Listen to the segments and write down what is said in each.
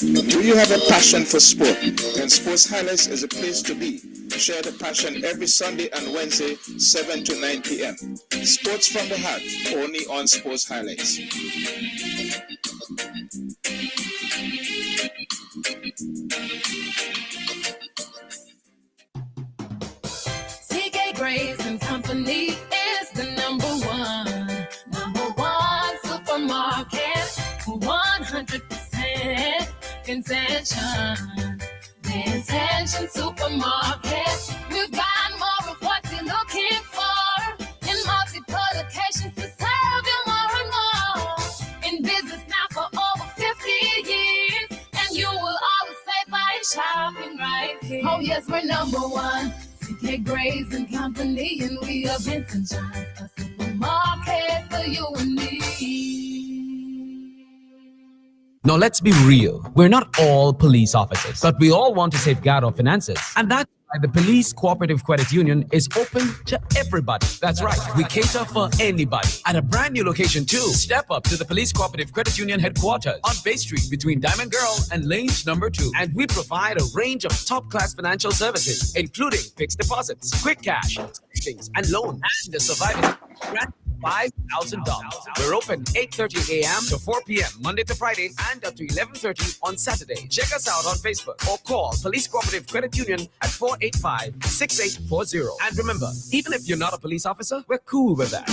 Do you have a passion for sport? Then Sports Highlights is a place to be. Share the passion every Sunday and Wednesday, 7 to 9 p.m. Sports from the heart, only on Sports Highlights. CK Graves and Company is the number one supermarket for 100% contention. Intention Supermarket. We've got more of what you're looking for in multiple locations to serve you more and more. In business now for over 50 years, and you will always say by shopping right here. Oh yes, we're number one. CK Graves and Company, and we are Vincent John, a supermarket for you and me. Now let's be real. We're not all police officers, but we all want to safeguard our finances. And that's why the Police Cooperative Credit Union is open to everybody. That's right. We cater for anybody. At a brand new location too. Step up to the Police Cooperative Credit Union headquarters on Bay Street between Diamond Girl and Lanes number 2. And we provide a range of top-class financial services, including fixed deposits, quick cash, savings, and loans, and the surviving $5,000. We're open 8:30 a.m. to 4 p.m. Monday to Friday and up to 11:30 on Saturday. Check us out on Facebook or call Police Cooperative Credit Union at 485-6840. And remember, even if you're not a police officer, we're cool with that.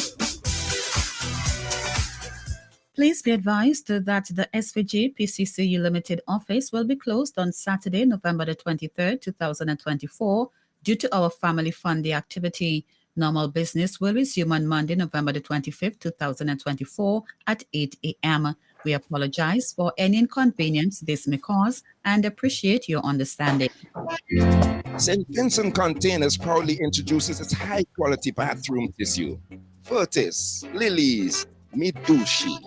Please be advised that the SVG PCCU Limited office will be closed on Saturday, November the 23rd, 2024, due to our Family Fun Day activity. Normal business will resume on Monday, November the 25th, 2024 at 8 a.m. We apologize for any inconvenience this may cause and appreciate your understanding. St. Vincent Containers proudly introduces its high-quality bathroom tissue. Furtis, Lilies, Midushi.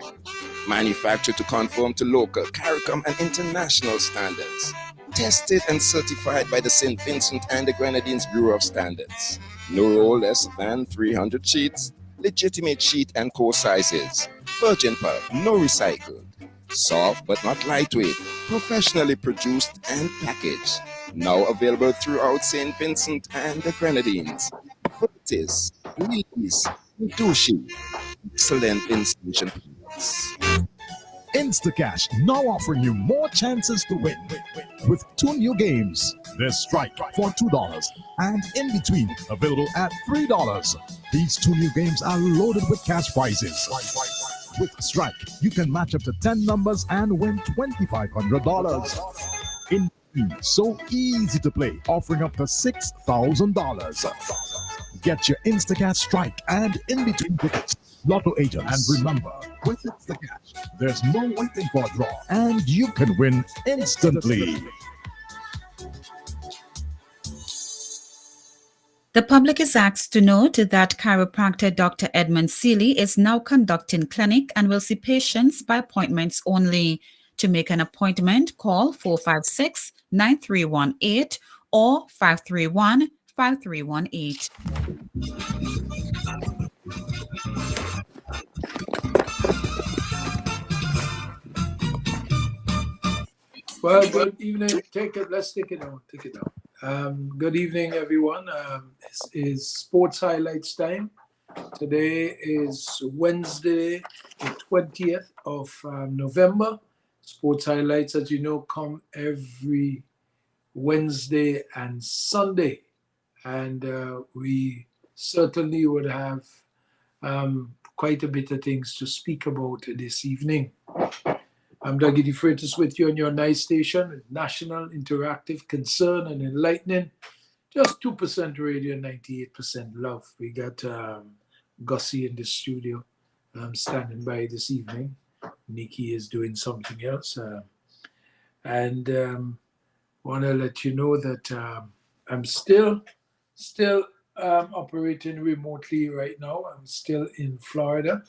Manufactured to conform to local, CARICOM and international standards. Tested and certified by the St. Vincent and the Grenadines Bureau of Standards. No roll less than 300 sheets, legitimate sheet and core sizes, virgin pulp, no recycled, soft but not lightweight, professionally produced and packaged. Now available throughout St. Vincent and the Grenadines. Furtis, Lilies, Dushi, excellent installation. Instacash now offering you more chances to win with 2 new games. There's Strike for $2 and In Between available at $3. These 2 new games are loaded with cash prizes. With Strike, you can match up to 10 numbers and win $2,500. In Between, so easy to play, offering up to $6,000. Get your Instacash Strike and In Between tickets. Lotto agents. And remember, with Instacash, there's no waiting for a draw, and you can win instantly. The public is asked to note that chiropractor Dr. Edmund Seeley is now conducting clinic and will see patients by appointments only. To make an appointment, call 456-9318 or 531-5318. Well, good evening. Let's take it down. Good evening, everyone. This is Sports Highlights time. Today is Wednesday, the 20th of November. Sports Highlights, as you know, come every Wednesday and Sunday. And we certainly would have quite a bit of things to speak about this evening. I'm Dougie DeFreitas with you on your nice station, National Interactive, Concern and Enlightening. Just 2% radio, 98% love. We got Gussie in the studio standing by this evening. Nikki is doing something else. And want to let you know that I'm still operating remotely right now. I'm still in Florida.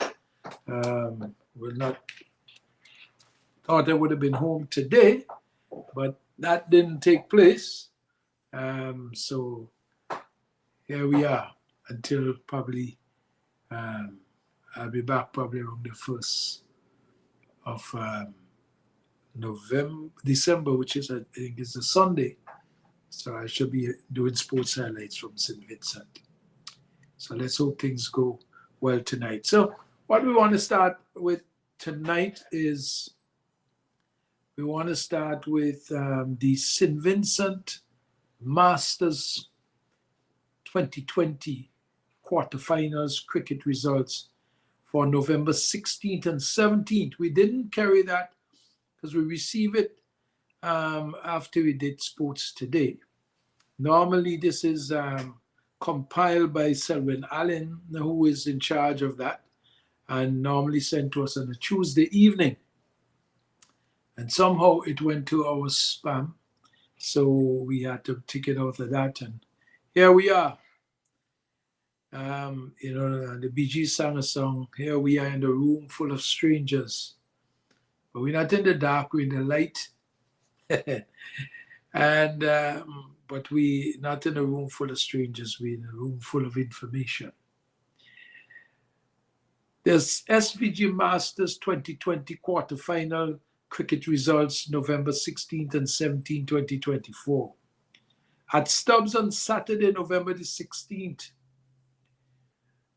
Thought I would have been home today, but that didn't take place. So here we are until probably I'll be back probably around the 1st of December, which is, I think, is a Sunday. So I should be doing sports highlights from St. Vincent. So let's hope things go well tonight. So what we want to start with tonight is we want to start with the St. Vincent Masters 2020 quarterfinals cricket results for November 16th and 17th. We didn't carry that because we receive it after we did sports today. Normally this is compiled by Selwyn Allen, who is in charge of that, and normally sent to us on a Tuesday evening. And somehow it went to our spam, so we had to take it out of that, and here we are. The BG sang a song, here we are in the room full of strangers. But we're not in the dark, we're in the light. And but we not in a room full of strangers, we're in a room full of information. There's SVG Masters 2020 quarterfinal cricket results November 16th and 17th, 2024. At Stubbs on Saturday, November the 16th,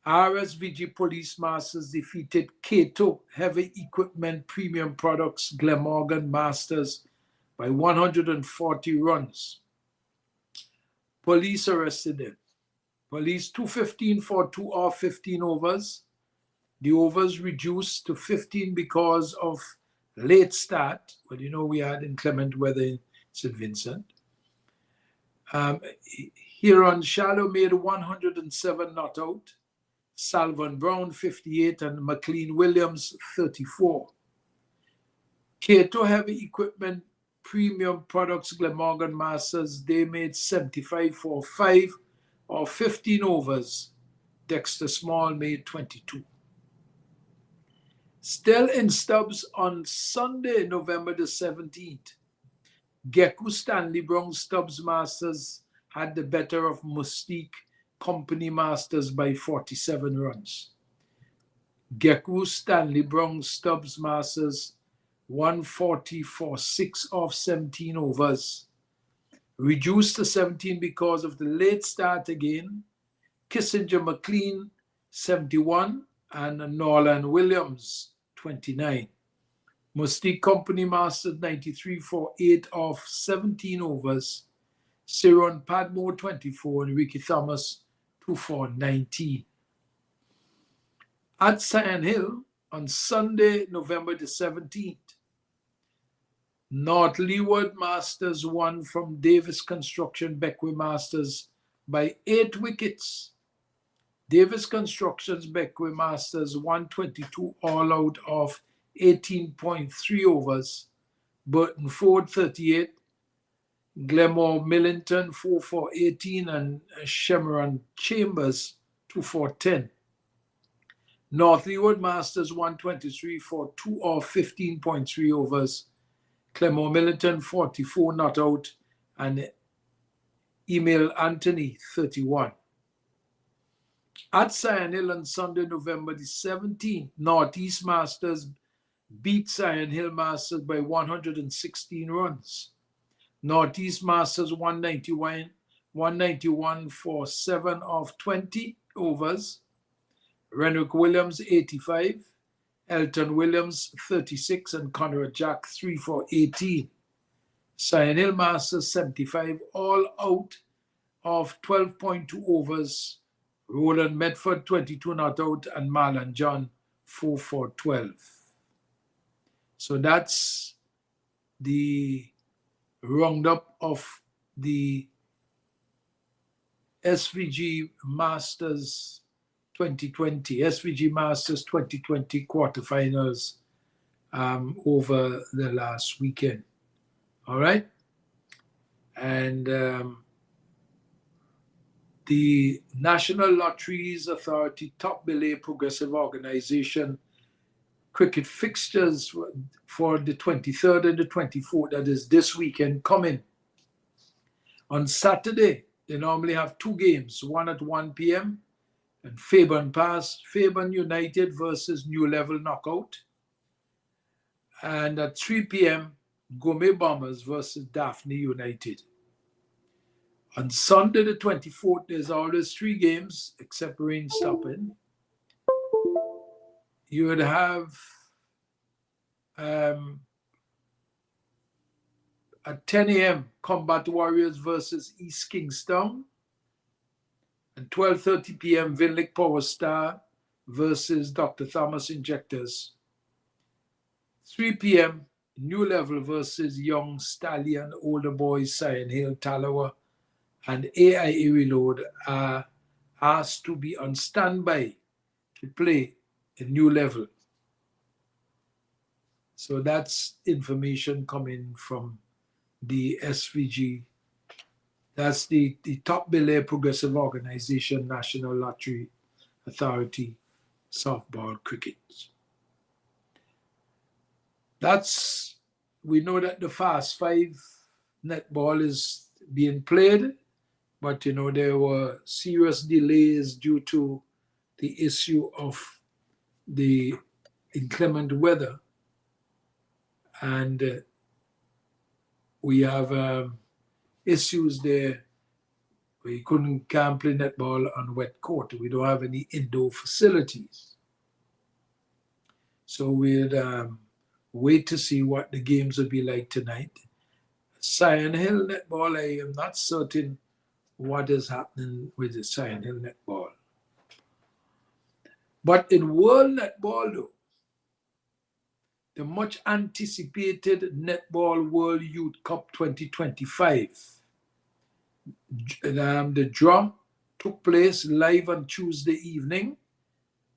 RSVG Police Masters defeated Cato Heavy Equipment Premium Products Glamorgan Masters by 140 runs. Police arrested them. Police 215 for 2 off 15 overs. The overs reduced to 15 because of late start. Well, we had inclement weather in St. Vincent. Huron Shallow made 107 not out. Salvon Brown 58 and McLean Williams 34. Cato Heavy Equipment Premium Products Glamorgan Masters, they made 75 for 5 or 15 overs. Dexter Small made 22. Still in Stubbs on Sunday, November the 17th, Geku Stanley Brown Stubbs Masters had the better of Mustique Company Masters by 47 runs. Geku Stanley Brown Stubbs Masters 140 for 6 off 17 overs. Reduced to 17 because of the late start again. Kissinger McLean 71 and Norland Williams 29. Mustique Company Masters 93 for 8 off 17 overs. Ciron Padmore 24 and Ricky Thomas 2 for 19. At Sand Hill on Sunday, November the 17th, North Leeward Masters won from Davis Construction Beckway Masters by 8 wickets. Davis Construction's Beckway Masters 122 all out of 18.3 overs. Burton Ford 38, Glenmore Millington 4 for 18 and Shemaran Chambers 2 for 10. North Leeward Masters 123 for 2 off 15.3 overs. Clemore Millington 44 not out and Emil Anthony 31. At Sion Hill on Sunday, November the 17th, Northeast Masters beat Sion Hill Masters by 116 runs. Northeast Masters 191 for 7 off 20 overs. Renwick Williams 85, Elton Williams 36 and Conrad Jack 3 for 18. Sion Hill Masters 75 all out of 12.2 overs. Roland Medford 22 not out and Marlon John 4 for 12. So that's the roundup of the SVG Masters 2020, SVG Masters 2020 quarterfinals over the last weekend. All right. And the National Lotteries Authority Top Belay Progressive Organization cricket fixtures for the 23rd and the 24th, that is this weekend coming. On Saturday, they normally have 2 games, one at 1 p.m. and Fairburn United versus New Level Knockout. And at 3 p.m., Gome Bombers versus Daphne United. On Sunday the 24th, there's always 3 games except rain stopping. You would have at 10 a.m. Combat Warriors versus East Kingstown. And 12:30 p.m. Vinlick Power Star versus Dr. Thomas Injectors. 3 p.m. New Level versus Young Stallion, Older Boys, Cyan Hill, Talawa, and AIA Reload are asked to be on standby to play a New Level. So that's information coming from the SVG. That's the Top Belay Progressive Organization, National Lottery Authority, softball cricket. We know that the Fast 5 netball is being played, but there were serious delays due to the issue of the inclement weather. And we have issues there. We can't play netball on wet court. We don't have any indoor facilities. So we'd wait to see what the games will be like tonight. Cyan Hill netball, I am not certain what is happening with the Cyan Hill netball. But in World Netball, though, the much anticipated Netball World Youth Cup 2025, the draw took place live on Tuesday evening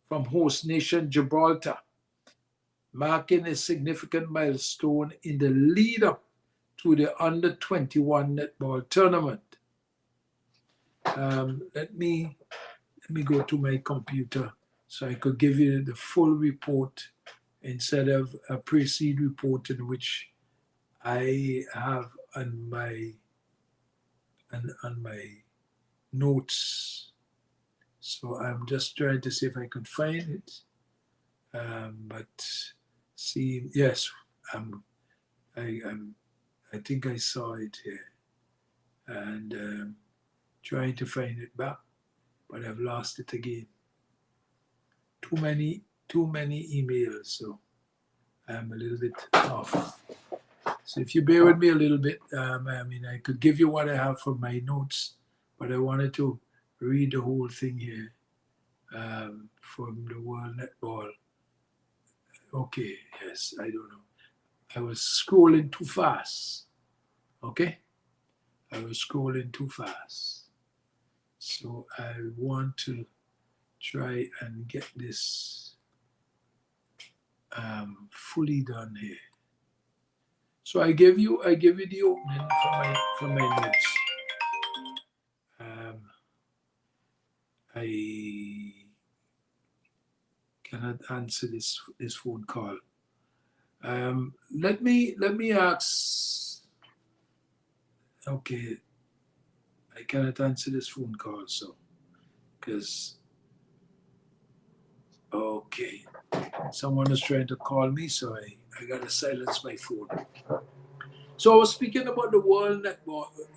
from host nation Gibraltar, marking a significant milestone in the lead up to the under-21 netball tournament. Let me go to my computer so I could give you the full report instead of a precede report in which I have on my notes. So I'm just trying to see if I could find it. But see, yes, I think I saw it here, and trying to find it back, but I've lost it again. Too many emails, so I'm a little bit off. So if you bear with me a little bit, I could give you what I have from my notes, but I wanted to read the whole thing here from the World Netball. Okay, yes, I don't know. I was scrolling too fast. Okay? I was scrolling too fast. So I want to try and get this fully done here. So I give you the opening from my notes. I cannot answer this phone call. Let me ask. Okay, I cannot answer this phone call, so because okay, someone is trying to call me, so I gotta silence my phone. So I was speaking about the World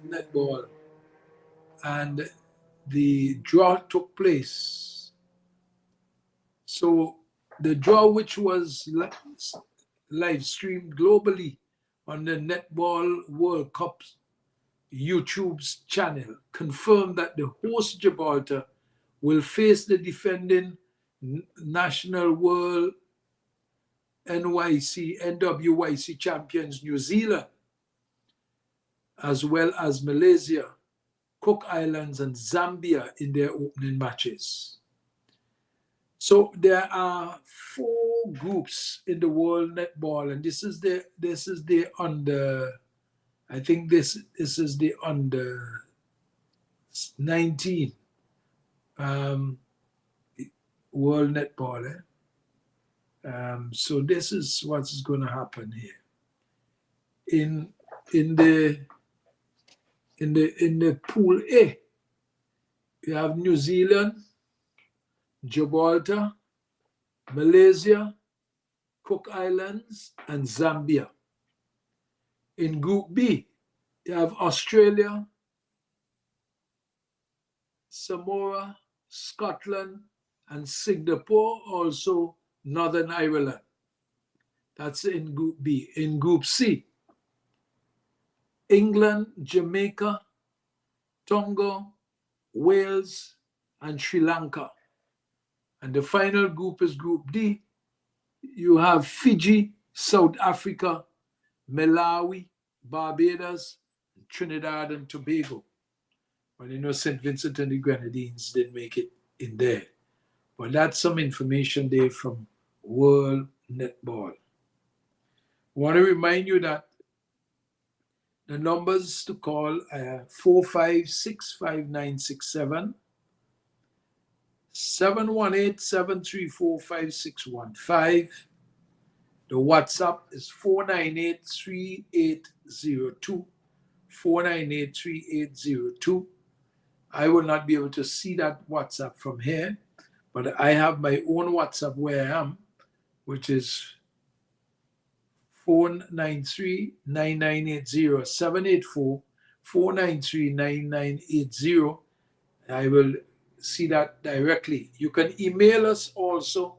Netball, and the draw took place. So the draw, which was live streamed globally on the Netball World Cup YouTube's channel, confirmed that the host Gibraltar will face the defending National World NWYC champions New Zealand, as well as Malaysia, Cook Islands, and Zambia in their opening matches. So there are 4 groups in the World Netball, and this is the under. I think this is the under 19 World Netball. So this is what's going to happen here. In the Pool A, you have New Zealand, Gibraltar, Malaysia, Cook Islands, and Zambia. In Group B, you have Australia, Samoa, Scotland, and Singapore, also Northern Ireland. That's in Group B. In Group C, England, Jamaica, Tonga, Wales, and Sri Lanka. And the final group is Group D. You have Fiji, South Africa, Malawi, Barbados, Trinidad and Tobago. Well, you know, St. Vincent and the Grenadines didn't make it in there. But that's some information there from World Netball. I want to remind you that the numbers to call are 4565967, 718-734-5615. The WhatsApp is 498-3802, 498-3802. I will not be able to see that WhatsApp from here, but I have my own WhatsApp where I am, which is 493-9980, 784-493-9980. I will see that directly. You can email us also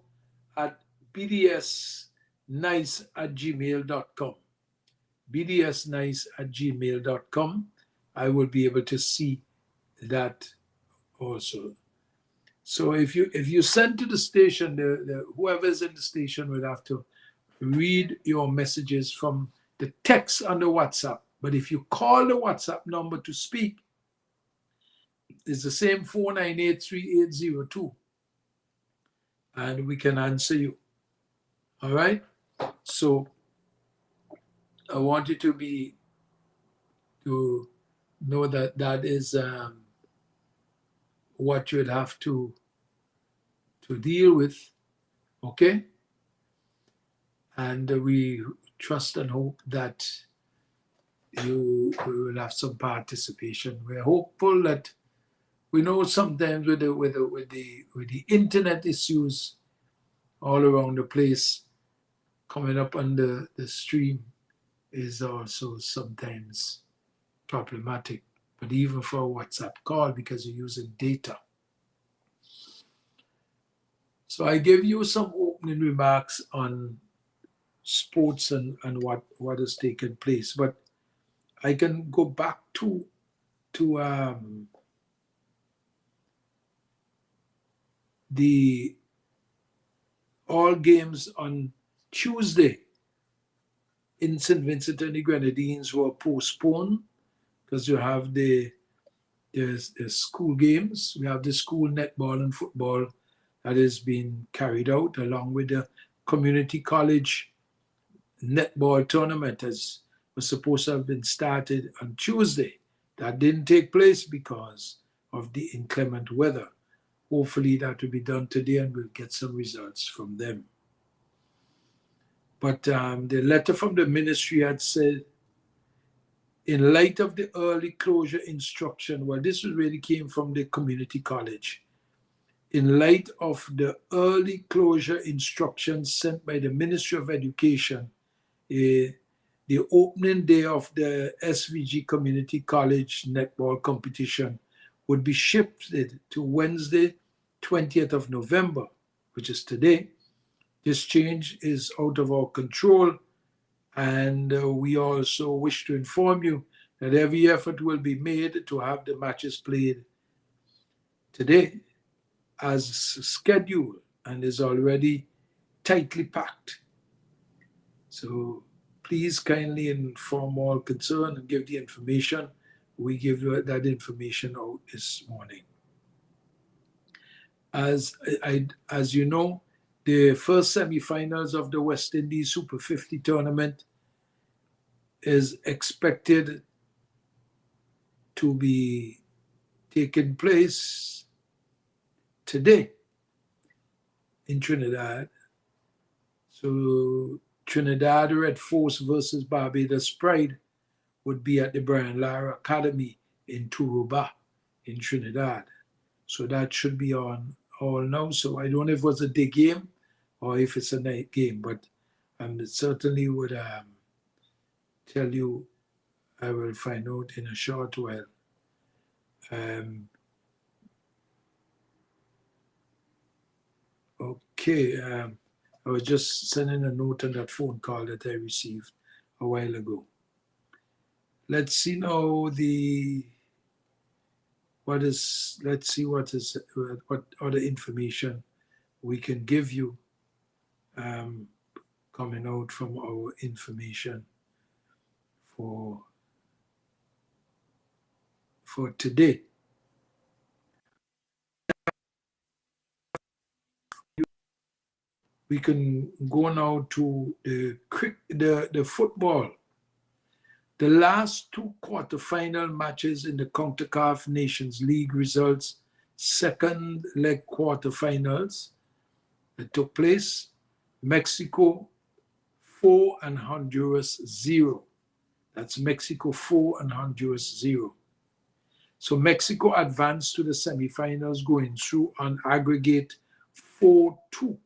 at bdsnice@gmail.com. bdsnice@gmail.com. I will be able to see that also. So if you send to the station, whoever's in the station will have to read your messages from the text on the WhatsApp. But if you call the WhatsApp number to speak, it's the same 498-3802, and we can answer you. All right? So I want you to know that that is what you'd have to deal with, okay? And we trust and hope that you will have some participation. We're hopeful that we know sometimes with the internet issues all around the place, coming up on the stream is also sometimes problematic. But even for a WhatsApp call, because you're using data. So I gave you some opening remarks on sports and what has taken place, but I can go back to the all games on Tuesday in St. Vincent and the Grenadines were postponed because you have the school games. We have the school netball and football that is being carried out, along with the community college netball tournament as was supposed to have been started on Tuesday. That didn't take place because of the inclement weather. Hopefully that will be done today and we'll get some results from them. But the letter from the ministry had said, in light of the early closure instruction, well, this really came from the community college. In light of the early closure instructions sent by the Ministry of Education, the opening day of the SVG Community College netball competition would be shifted to Wednesday, 20th of November, which is today. This change is out of our control, and we also wish to inform you that every effort will be made to have the matches played today as scheduled and is already tightly packed. So please kindly inform all concerned and give the information. We give you that information out this morning. As you know, the first semifinals of the West Indies Super 50 tournament is expected to be taking place today in Trinidad. So Trinidad Red Force versus Barbados Pride would be at the Brian Lara Academy in Turuba in Trinidad. So that should be on all now. So I don't know if it was a day game or if it's a night game, but it certainly would tell you, I will find out in a short while. Okay, I was just sending a note on that phone call that I received a while ago. Let's see now let's see what other information we can give you coming out from our information for today. We can go now to the football. The last two quarterfinal matches in the CONCACAF Nations League results, second leg quarterfinals that took place. Mexico 4 and Honduras 0. That's Mexico 4 and Honduras 0. So Mexico advanced to the semifinals going through on aggregate 4-2.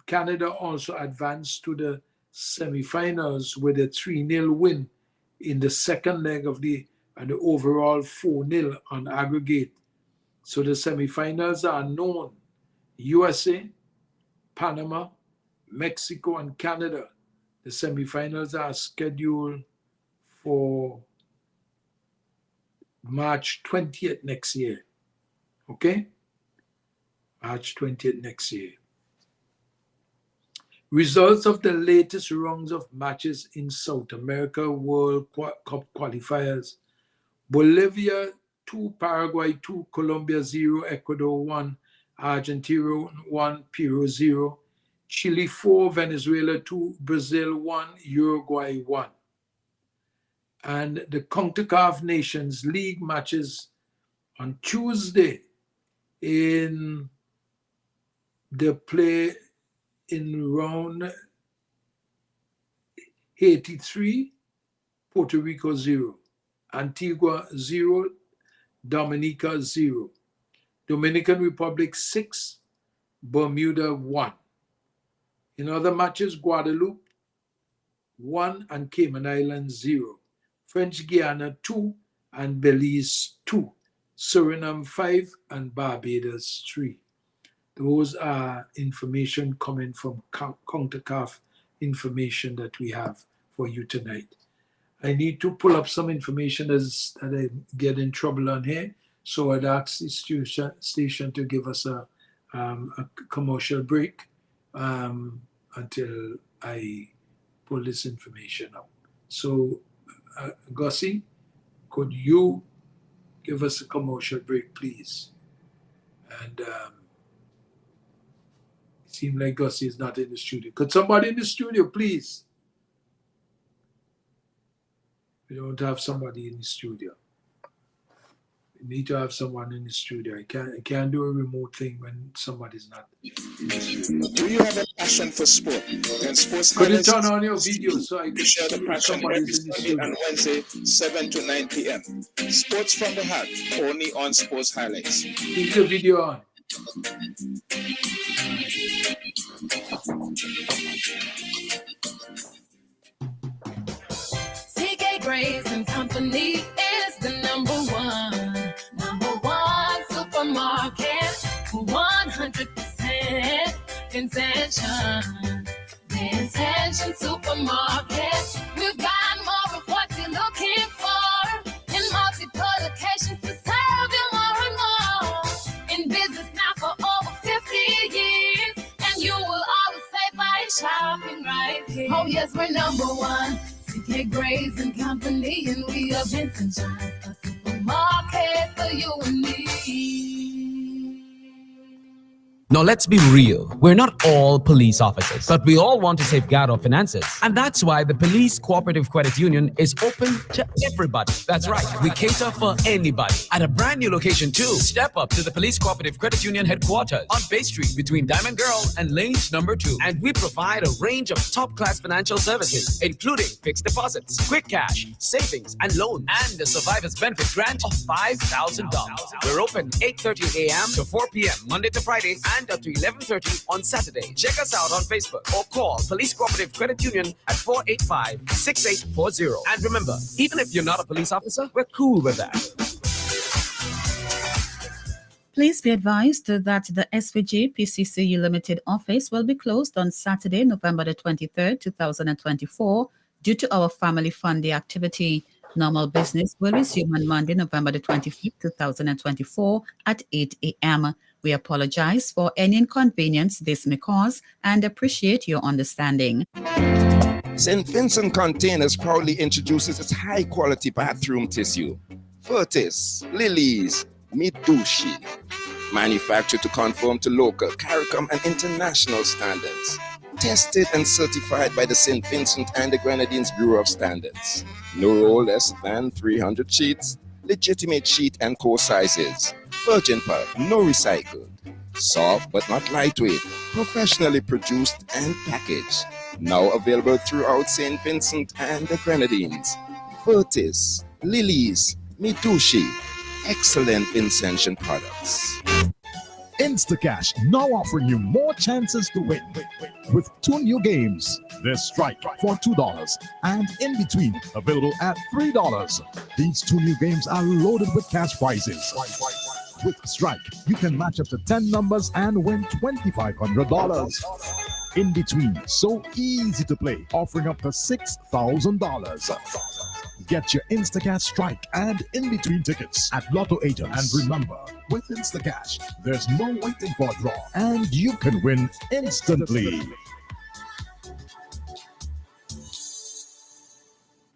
Canada also advanced to the semifinals with a 3-0 win in the second leg of the overall 4-0 on aggregate. So the semifinals are known: USA, Panama, Mexico, and Canada. The semifinals are scheduled for March 20th next year. Okay? March 20th next year. Results of the latest rounds of matches in South America World Cup qualifiers. Bolivia 2, Paraguay 2, Colombia 0, Ecuador 1, Argentina 1, Peru 0, Chile 4, Venezuela 2, Brazil 1, Uruguay 1. And the CONCACAF Nations League matches on Tuesday in the play in round 83, Puerto Rico 0, Antigua 0, Dominica 0, Dominican Republic 6, Bermuda 1. In other matches, Guadeloupe 1 and Cayman Islands 0, French Guiana 2 and Belize 2, Suriname 5 and Barbados 3. Those are information coming from CONCACAF information that we have for you tonight. I need to pull up some information that I get in trouble on here. So I'd ask the station to give us a commercial break until I pull this information up. So Gussie, could you give us a commercial break, please? And it seems like Gussie is not in the studio. Could somebody in the studio, please? We don't have somebody in the studio. We need to have someone in the studio. I can't do a remote thing when somebody's not in the studio. Do you have a passion for sport? And sports Could you highlights turn on your video so I can share the see if passion every somebody's in the Sunday studio? and Wednesday, 7 to 9 p.m. Sports from the heart, only on Sports Highlights. Keep the video on. TK Grace and Company is the number one supermarket for 100% intention. The Intention Supermarket. We've got more of what you're looking for in multiple locations to serve you more and more. In business now for over 50 years, and you will always say by shopping right here. Oh yes, we're number one. CK Grace and Company, and we are Vincent John, a supermarket for you and me. Now let's be real. We're not all police officers, but we all want to safeguard our finances. And that's why the Police Cooperative Credit Union is open to everybody. That's right. We cater for anybody. At a brand new location too. Step up to the Police Cooperative Credit Union headquarters on Bay Street between Diamond Girl and Lanes number 2. And we provide a range of top-class financial services, including fixed deposits, quick cash, savings, and loans, and a survivor's benefit grant of $5,000. We're open 8:30 a.m. to 4 p.m. Monday to Friday and stand up to 11:30 on Saturday. Check us out on Facebook or call Police Cooperative Credit Union at 485-6840. And remember, even if you're not a police officer, we're cool with that. Please be advised that the SVG PCCU Limited office will be closed on Saturday, November the 23rd, 2024, due to our family fund day activity. Normal business will resume on Monday, November the 25th, 2024 at 8 a.m. We apologize for any inconvenience this may cause and appreciate your understanding. St. Vincent Containers proudly introduces its high-quality bathroom tissue. Furtis, Lilies, Mitsubishi. Manufactured to conform to local, CARICOM, and international standards. Tested and certified by the St. Vincent and the Grenadines Bureau of Standards. No roll less than 300 sheets. Legitimate sheet and core sizes. Virgin pulp, no recycled. Soft but not lightweight. Professionally produced and packaged. Now available throughout St. Vincent and the Grenadines. Furtis, Lilies, Mitsubishi. Excellent Vincentian products. Instacash now offering you more chances to win with 2 new games. There's Strike for $2 and In Between available at $3. These 2 new games are loaded with cash prizes. With Strike, you can match up to 10 numbers and win $2,500. In Between, so easy to play, offering up to $6,000. Get your Instacash Strike and In Between tickets at Lotto agents. And remember, with Instacash, there's no waiting for a draw, and you can win instantly.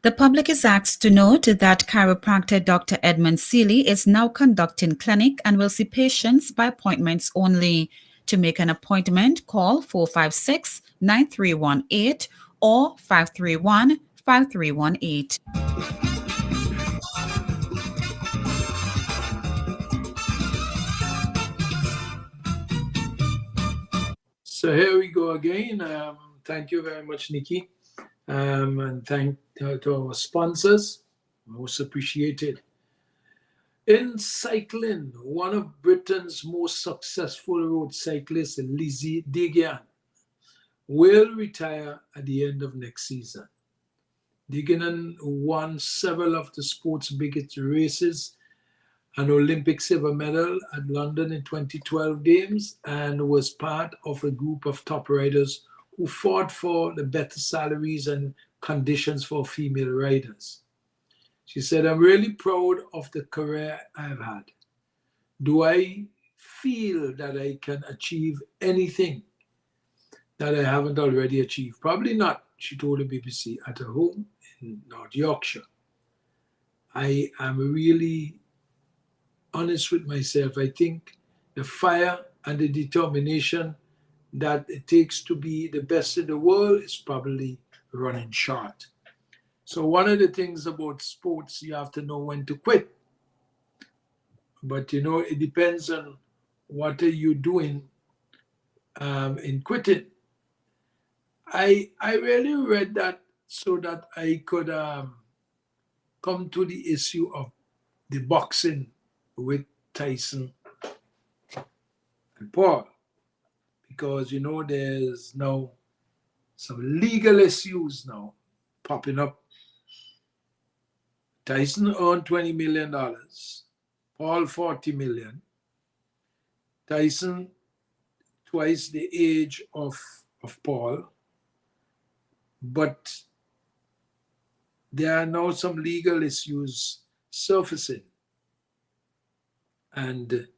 The public is asked to note that chiropractor Dr. Edmund Seeley is now conducting clinic and will see patients by appointments only. To make an appointment, call 456-9318 or 531-5318. So here we go again. Thank you very much, Nikki. And thank to our sponsors. Most appreciated. In cycling, one of Britain's most successful road cyclists, Lizzie Deignan, will retire at the end of next season. Deignan won several of the sport's biggest races, an Olympic silver medal at London in 2012 games, and was part of a group of top riders who fought for the better salaries and conditions for female riders. She said, "I'm really proud of the career I've had. Do I feel that I can achieve anything that I haven't already achieved? Probably not," she told the BBC at her home in North Yorkshire. "I am really honest with myself. I think the fire and the determination that it takes to be the best in the world is probably running short." So one of the things about sports, you have to know when to quit. But, you know, it depends on what are you doing in quitting. I really read that so that I could come to the issue of the boxing with Tyson and Paul. Because, you know, there's now some legal issues now popping up. Tyson earned $20 million, Paul $40 million. Tyson twice the age of Paul. But there are now some legal issues surfacing. And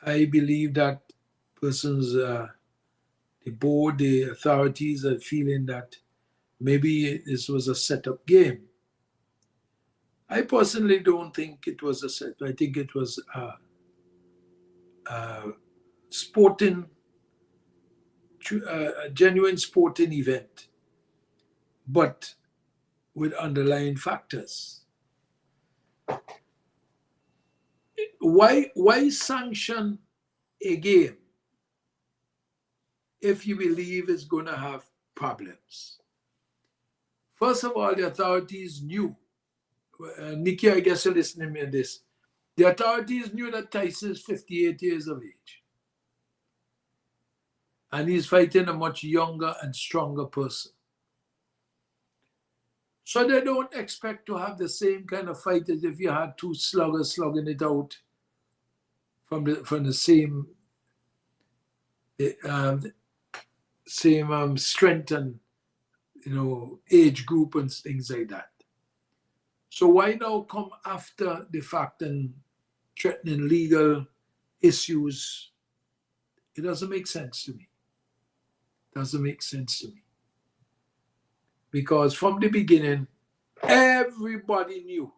I believe that persons, the board, the authorities are feeling that maybe this was a set-up game. I personally don't think it was a set. I think it was a genuine sporting event, but with underlying factors. Why sanction a game if you believe it's going to have problems? First of all, the authorities knew. Nikki, I guess you're listening to me on this. The authorities knew that Tyson is 58 years of age. And he's fighting a much younger and stronger person. So they don't expect to have the same kind of fight as if you had two sluggers slugging it out from the same strength and age group and things like that. So why now come after the fact and threatening legal issues? It doesn't make sense to me. Doesn't make sense to me. Because from the beginning, everybody knew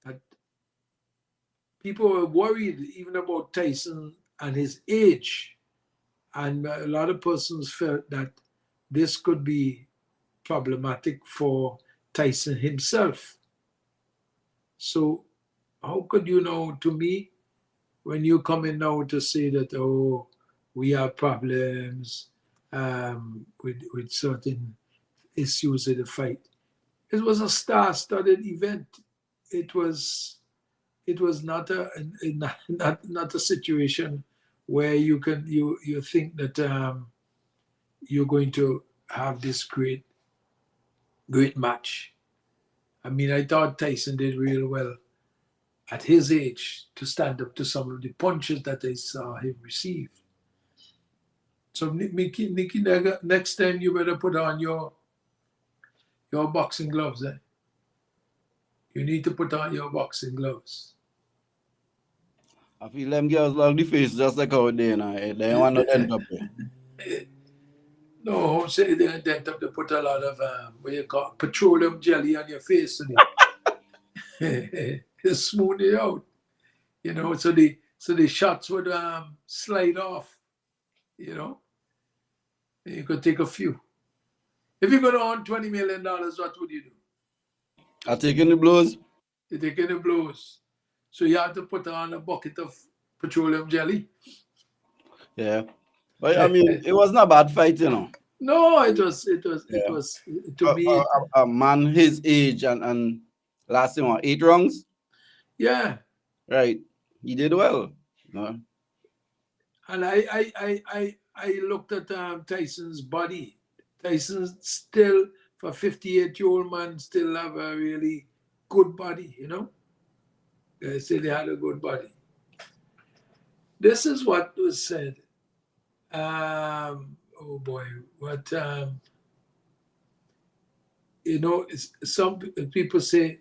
that people were worried even about Tyson and his age. And a lot of persons felt that this could be problematic for Tyson himself. So how could you know, to me, when you come in now to say that, oh, we have problems with certain issues in the fight. It was a star-studded event. It was not a situation where you think that you're going to have this great match. I mean, I thought Tyson did real well at his age to stand up to some of the punches that I saw him receive. So Nikki, next time you better put on your boxing gloves. You need to put on your boxing gloves. I feel them girls love the face just like how they now. They want to end up there. No, say they dent up. They put a lot of what you call petroleum jelly on your face, and it smooth it out. So the shots would slide off. And you could take a few. If you're going to earn $20 million, what would you do? I taking the blows. You're taking the blows. So you have to put on a bucket of petroleum jelly. Yeah. But I mean, it wasn't a bad fight, No, it was to me. A man his age and lasting 8 rounds? Yeah. Right. He did well. No? And I looked at Tyson's body. Tyson still, for a 58-year-old man, still have a really good body, They say they had a good body. This is what was said. Oh boy, what, some people say,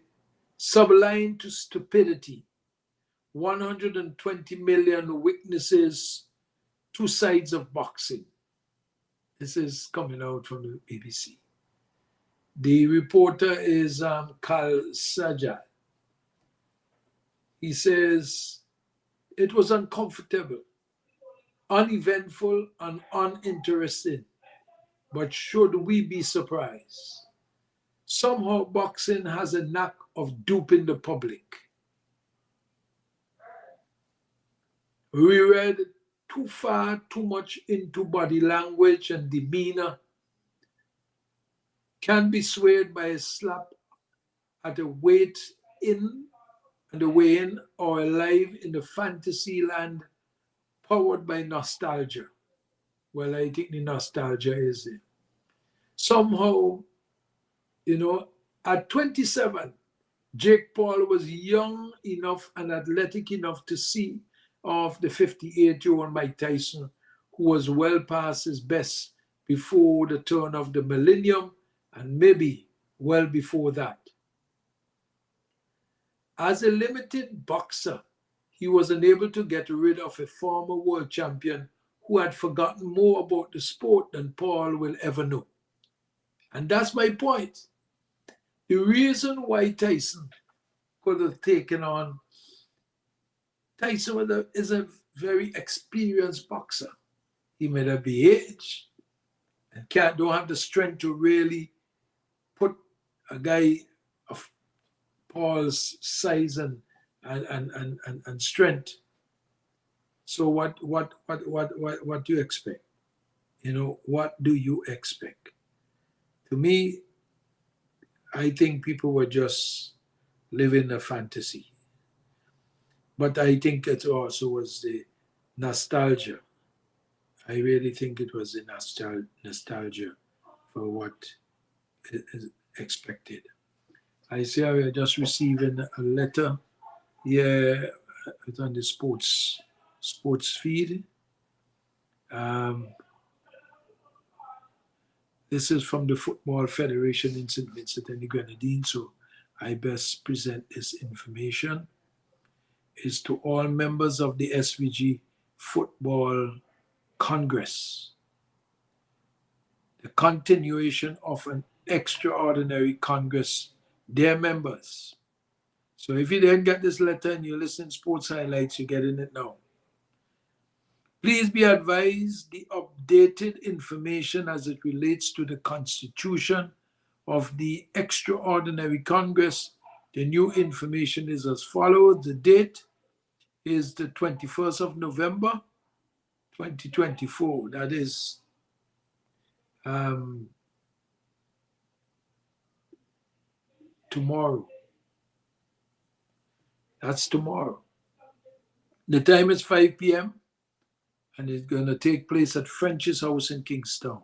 sublime to stupidity, 120 million witnesses, 2 sides of boxing. This is coming out from the BBC. The reporter is Kal Sajjad. He says, it was uncomfortable, uneventful, and uninteresting. But should we be surprised? Somehow boxing has a knack of duping the public. We read too far, too much into body language and demeanor. Can be swayed by a slap at a weight in and the weigh-in, or alive in the fantasy land powered by nostalgia. Well, I think the nostalgia is there. Somehow, at 27, Jake Paul was young enough and athletic enough to see off the 58-year-old Mike Tyson, who was well past his best before the turn of the millennium and maybe well before that. As a limited boxer, he was unable to get rid of a former world champion who had forgotten more about the sport than Paul will ever know. And that's my point. The reason why Tyson could have taken on, Tyson is a very experienced boxer. He may not be aged and don't have the strength to really put a guy of Paul's size and strength. So what do you expect? What do you expect? To me, I think people were just living a fantasy. But I think it also was the nostalgia. I really think it was the nostalgia for what is expected. I see we are just receiving a letter here on the sports feed. This is from the Football Federation in St. Vincent and the Grenadines, so I best present this information. Is to all members of the SVG Football Congress. The continuation of an extraordinary Congress, their members. So if you didn't get this letter and you listen to Sports Highlights, you're getting it now. Please be advised the updated information as it relates to the constitution of the Extraordinary Congress. The new information is as follows. The date is the 21st of November, 2024. That is tomorrow. That's tomorrow. The time is 5 p.m. and it's going to take place at French's House in Kingstown.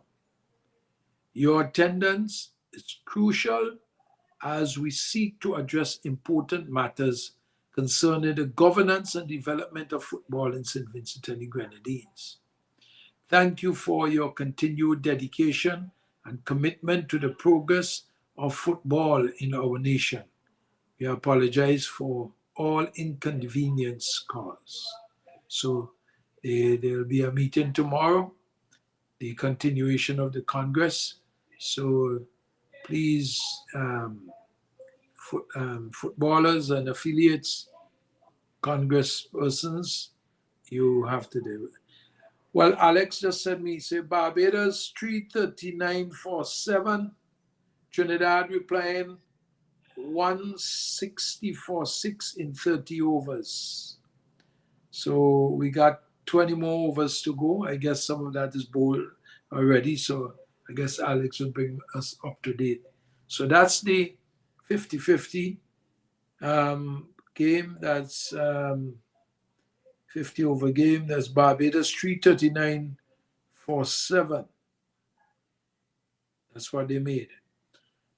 Your attendance is crucial as we seek to address important matters concerning the governance and development of football in St. Vincent and the Grenadines. Thank you for your continued dedication and commitment to the progress of football in our nation. We apologize for all inconvenience caused. So there will be a meeting tomorrow, the continuation of the Congress. So please, footballers and affiliates, Congress persons, you have to do it. Well, Alex just sent me, say Barbados 339.47, Trinidad replying 160.46 in 30 overs. So we got 20 more overs to go. I guess some of that is bowled already. So I guess Alex will bring us up to date. So that's the 50-50 game. That's 50 over game. That's Barbados 339.47. That's what they made.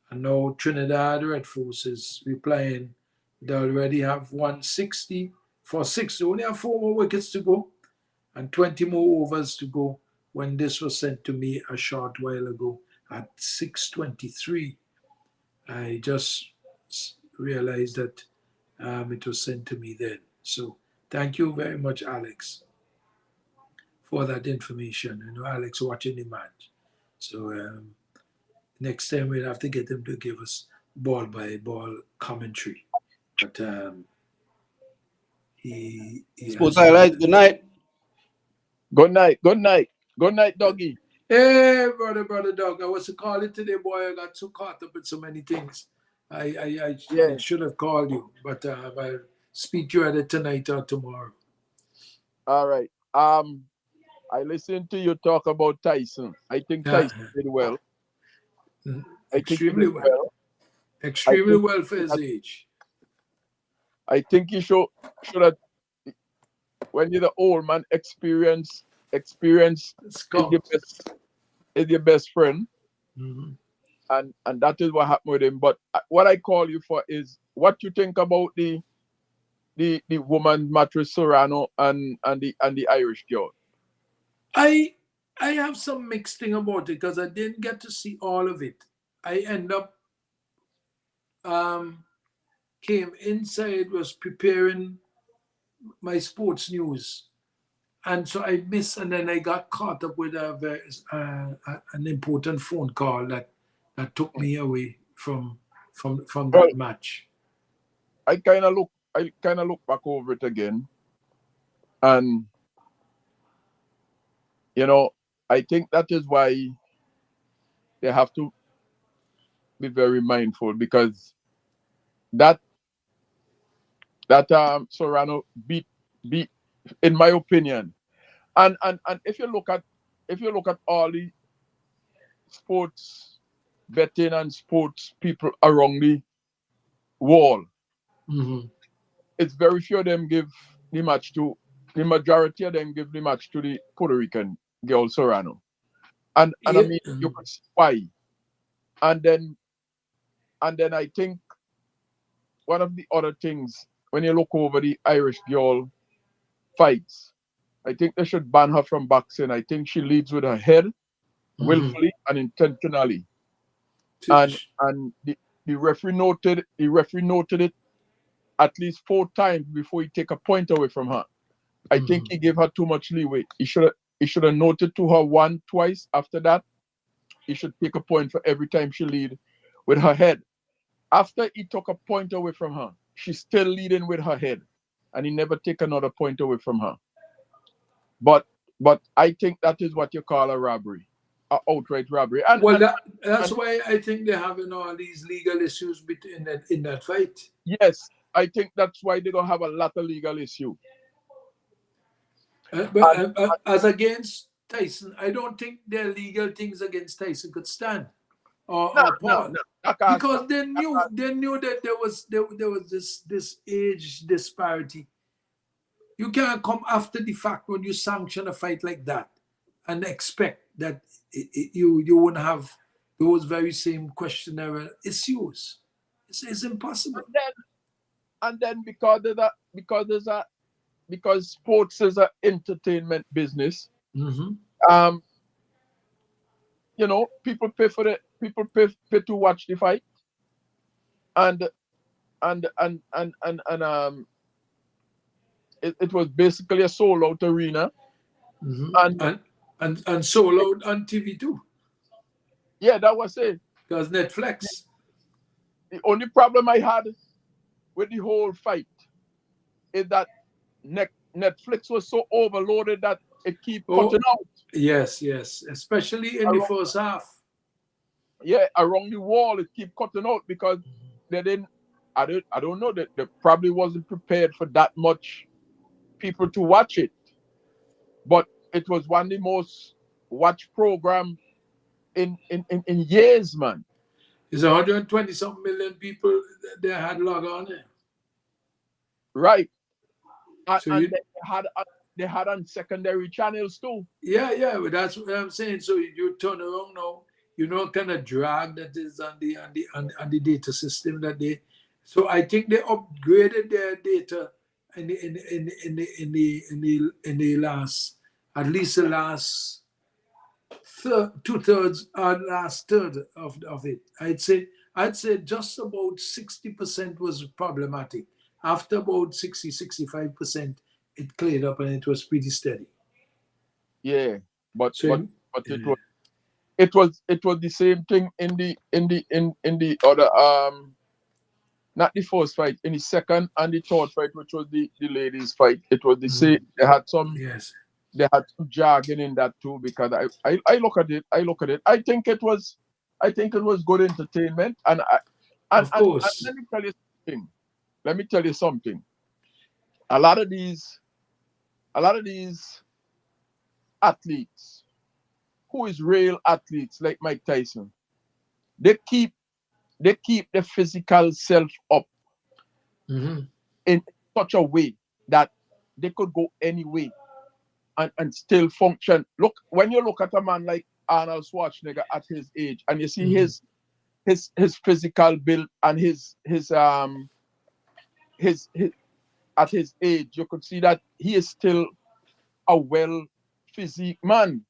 And now Trinidad Red Forces replying. They already have 160.46. They only have 4 more wickets to go and 20 more overs to go when this was sent to me a short while ago at 6:23. I just realized that it was sent to me then. So thank you very much, Alex, for that information. I know Alex watching the match. So next time we'll have to get him to give us ball-by-ball commentary. But he Sports Highlights, good night. Good night, doggy. Hey, brother dog. I was calling today, boy. I got so caught up with so many things. I should have called you, but I'll speak to you either tonight or tomorrow. All right. I listened to you talk about Tyson. I think Tyson did well. Extremely well. Extremely well for his age. I think he should have, when you're the old man, experience is your best friend. Mm-hmm. And that is what happened with him. But what I call you for is what you think about the woman Mattress Serrano and the Irish girl. I have some mixed thing about it because I didn't get to see all of it. I end up came inside, was preparing my sports news, and so I missed, and then I got caught up with an important phone call that took me away from that match. I kind of look back over it again, and I think that is why they have to be very mindful, because that Serrano beat in my opinion, and if you look at all the sports betting and sports people around the wall, mm-hmm. it's very few of them give the match to the majority of them give the match to the Puerto Rican girl Serrano. And I mean you could see why. And then I think one of the other things when you look over the Irish girl fights, I think they should ban her from boxing. I think she leads with her head, willfully and intentionally. And the referee noted it at least 4 times before he take a point away from her. I think he gave her too much leeway. He should have noted to her twice. After that, he should take a point for every time she lead with her head. After he took a point away from her, she's still leading with her head, and he never take another point away from her. But I think that is what you call a robbery, an outright robbery. And that's why I think they're having all these legal issues in that fight. Yes, I think that's why they're gonna have a lot of legal issue. But as against Tyson, I don't think their legal things against Tyson could stand. Or Paul. Because they knew that there was this age disparity. You can't come after the fact when you sanction a fight like that and expect that you wouldn't have those very same questionnaire issues. It's impossible. And then because sports is an entertainment business, people pay to watch the fight, and it was basically a sold out arena, and sold out on TV too. Yeah, that was it. Because Netflix. The only problem I had with the whole fight is that Netflix was so overloaded that it keep cutting out. Yes, especially in the first half. Yeah, around the wall it keep cutting out because they didn't. I don't know that they probably wasn't prepared for that much people to watch it, but it was one of the most watched program in years, man. It's 120-something million people they had log on there. Right. And they had on secondary channels too. Yeah, but that's what I'm saying. So you turn around now, kind of drag that is on the data system that they. So I think they upgraded their data in the last, at least the last 2/3 or last third of it. I'd say just about 60% was problematic. After about 60-65%, it cleared up and it was pretty steady. Yeah, but it was the same thing in the other not the first fight, in the second and the third fight, which was the ladies' fight. It was the same. They had some jargon in that too, because I look at it. I think it was good entertainment, and of course. And let me tell you something. A lot of these athletes, who is real athletes like Mike Tyson, they keep the physical self up in such a way that they could go any way and still function. Look, when you look at a man like Arnold Schwarzenegger at his age, and you see his physical build and his at his age, you could see that he is still a well physique man,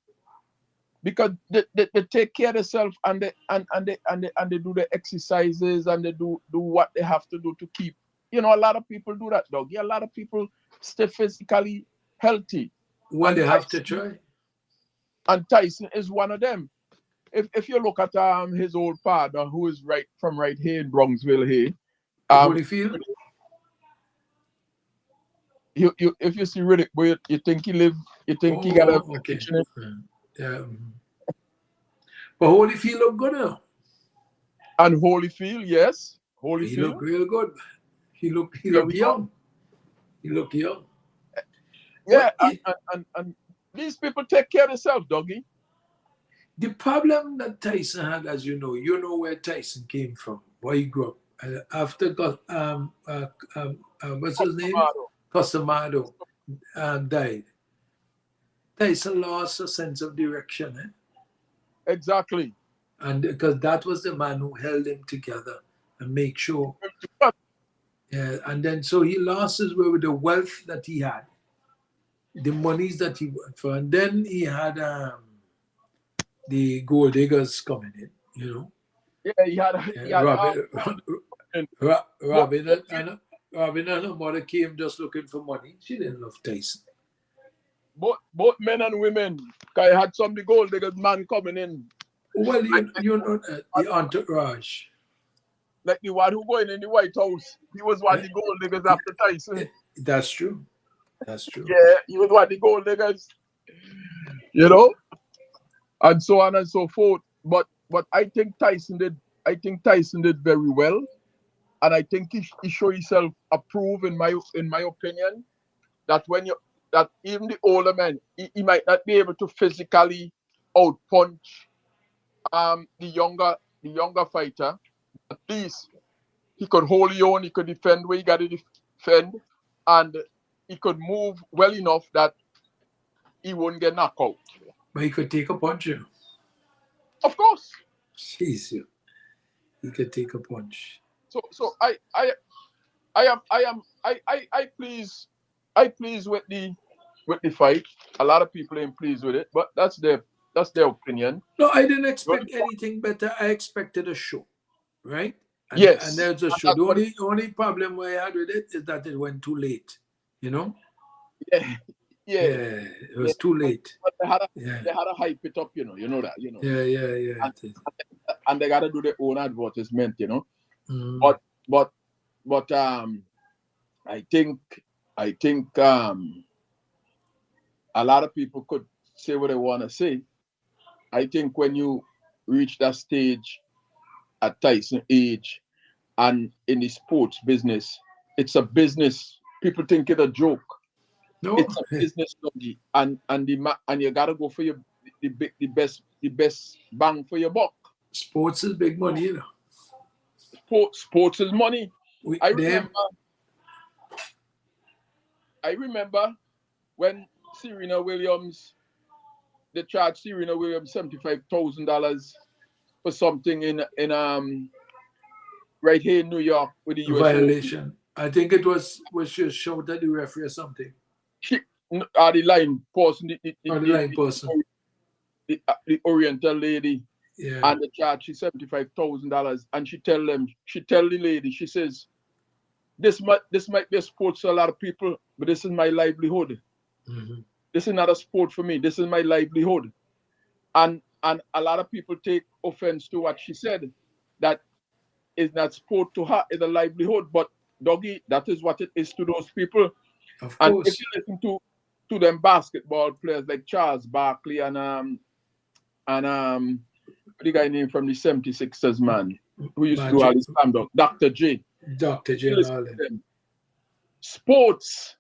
because they take care of themselves and they do the exercises and they do what they have to do to keep. A lot of people do that, dog. A lot of people stay physically healthy. Well, they have to try. And Tyson is one of them. If you look at his old partner, who is right here in Bronxville here, Holyfield. If you see Riddick, boy, you think he got a kitchen. Yeah. But Holyfield look good now. And Holyfield, yes. Holyfield. He look real good. He look young. He look young. Yeah, and these people take care of themselves, doggy. The problem that Tyson had, as you know where Tyson came from, where he grew up. After what's his name? Cosamado died. Tyson lost a sense of direction. Exactly. And because that was the man who held him together and make sure. Yeah, and then so he lost his way with the wealth that he had, the monies that he worked for, and then he had the gold diggers coming in, you know. Yeah, he had Robin and her mother came just looking for money. She didn't love Tyson. Both men and women. I had some the gold diggers man coming in. Well, you know the entourage. Like the one who going in the White House. He was one of the gold diggers after Tyson. That's true. That's true. Yeah, he was one of the gold diggers. You know? And so on and so forth. But I think Tyson did very well. And I think he showed himself approved in my opinion. That that even the older men, he might not be able to physically outpunch the younger fighter. At least he could hold his own, he could defend where he got to defend, and he could move well enough that he wouldn't get knocked out. But he could take a punch. Of course. Jeez, he could take a punch. So I pleased with the fight. A lot of people ain't pleased with it, but that's their opinion. No, I didn't expect anything better. I expected a show, right? And, yes. And there's a show. The only problem I had with it is that it went too late. You know? Yeah. It was too late. But they had to hype it up, you know that, Yeah. And they gotta do their own advertisement, you know. Mm. But I think a lot of people could say what they want to say. I think when you reach that stage at Tyson age and in the sports business, it's a business. People think it's a joke. No. It's a business, doggy, and you gotta go for the best bang for your buck. Sports is big money, you know. Sports is money. I remember when Serena Williams, they charged Serena Williams $75,000 for something in right here in New York with the US violation. I think it was she showed at the referee or something. The line person, the Oriental lady, and the charge she $75,000, and she tell the lady, she says, this might be a sport for a lot of people, but this is my livelihood. Mm-hmm. This is not a sport for me. This is my livelihood. And a lot of people take offense to what she said. That is not sport to her, it's a livelihood. But doggy, that is what it is to those people. Of course. And if you listen to them basketball players like Charles Barkley and the guy named from the 76ers, man, who used to do all this stand-up, Dr. J. Sports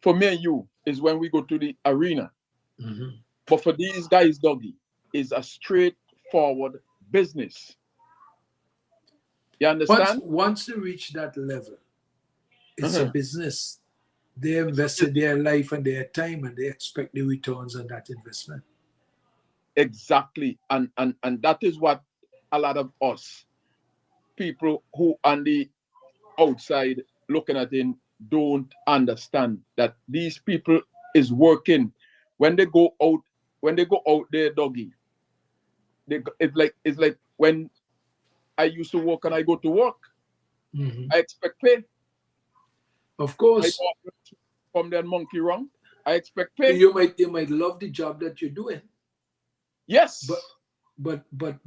for me and you is when we go to the arena. Mm-hmm. But for these guys, doggy, is a straightforward business. You understand? Once they reach that level, it's a business. They invested their life and their time, and they expect the returns on that investment. Exactly. And that is what a lot of us, people who on the outside looking at it, don't understand that these people is working. When they go out there, doggy, it's like when I used to work and I go to work, I expect pay. Of course. From that monkey wrong, I expect pay. You might love the job that you're doing. Yes. But loving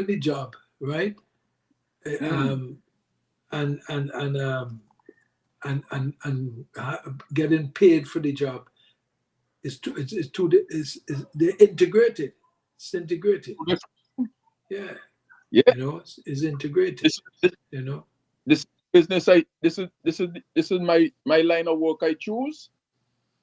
the job, right? And getting paid for the job they're integrated. It's integrated. Yeah. You know, it's integrated. This business, this is my line of work I choose,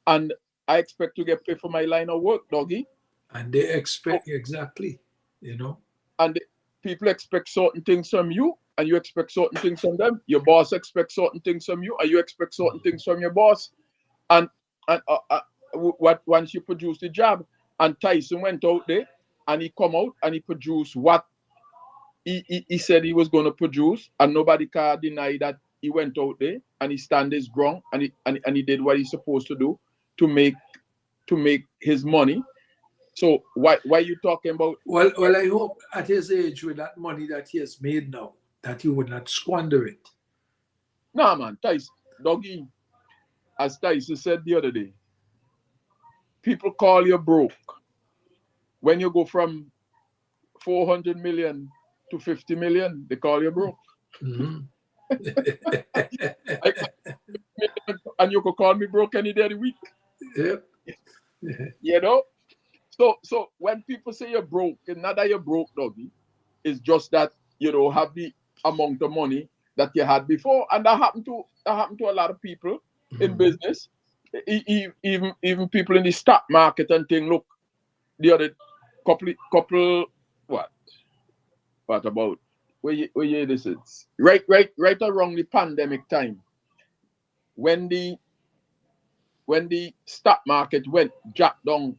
and I expect to get paid for my line of work, doggy. And they expect exactly, you know. And people expect certain things from you, and you expect certain things from them. Your boss expects certain things from you, and you expect certain things from your boss. And once you produce the job, and Tyson went out there, and he come out and he produced what he said he was going to produce, and nobody can deny that he went out there and he stand his ground, and he did what he's supposed to do to make his money. So why you talking about? Well, I hope at his age, with that money that he has made now, that he would not squander it. Nah, man, Tyson, doggy, as Tyson said the other day, people call you broke when you go from 400 million to 50 million. They call you broke. Mm-hmm. And you could call me broke any day of the week. Yep. You know? So when people say you're broke, it's not that you're broke, doggy. It's just that you don't have the amount of money that you had before. And that happened to a lot of people in business. Even people in the stock market and thing. Look, the other couple what about where you this is right around the pandemic time, when the stock market went jack down.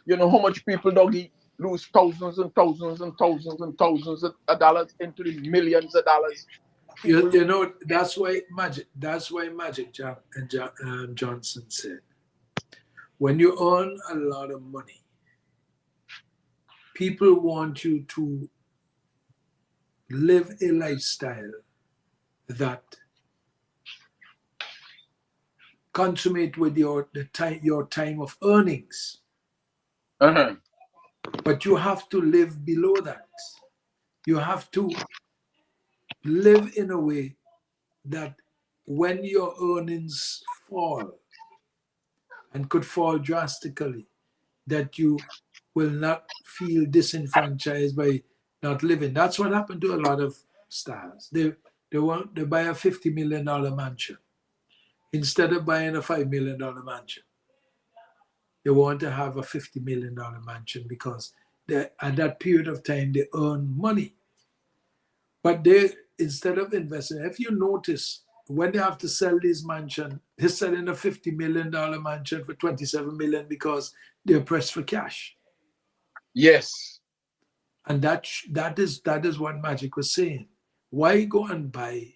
You know how much people, doggy, lose thousands and thousands and thousands and thousands of dollars into the millions of dollars. You know, that's why Magic Johnson said, when you earn a lot of money, people want you to live a lifestyle that consummate with your time of earnings. Uh-huh. But you have to live below that. You have to live in a way that when your earnings fall, and could fall drastically, that you will not feel disenfranchised by not living. That's what happened to a lot of stars. They buy a $50 million mansion instead of buying a $5 million mansion. They want to have a $50 million mansion because at that period of time they earn money. But they, instead of investing, if you notice, when they have to sell this mansion, they're selling a $50 million mansion for $27 million because they're pressed for cash. Yes. And that is what Magic was saying. Why go and buy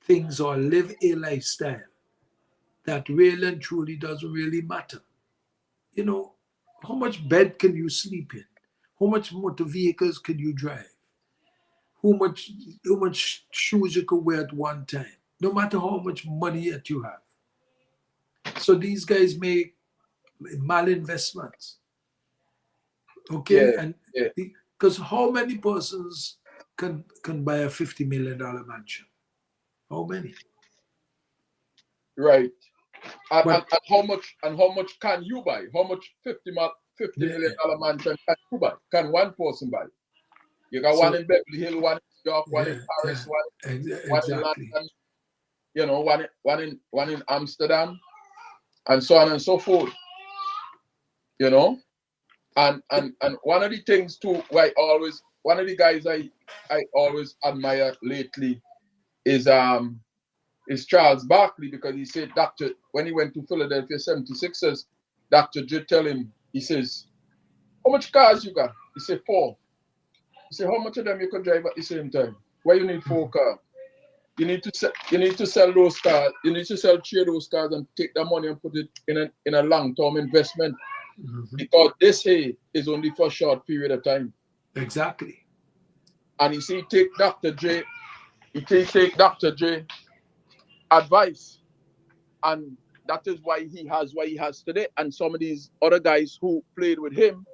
things or live a lifestyle that really and truly doesn't really matter? You know, how much bed can you sleep in? How much motor vehicles can you drive? How much shoes you could wear at one time? No matter how much money that you have. So these guys make malinvestments. Okay? Yeah, And yeah. because how many persons can buy a $50 million mansion? How many? Right. And how much can you buy? How much $50 million mansion can you buy? Can one person buy? You got one in Beverly Hills, one in New York, one in Paris, one in London, you know, one in Amsterdam, and so on and so forth. You know? And one of the things too, one of the guys I always admire lately is Charles Barkley, because he said when he went to Philadelphia 76ers, Dr. J tell him, he says, how much cars you got? He said 4. He said, how much of them you can drive at the same time? Why you need 4 cars? You need to sell those cars. You need to sell 3 of those cars and take that money and put it in a long-term investment. Mm-hmm. Because this here is only for a short period of time. Exactly. And you see, take Dr. J advice, and that is why he has what he has today. And some of these other guys who played with him,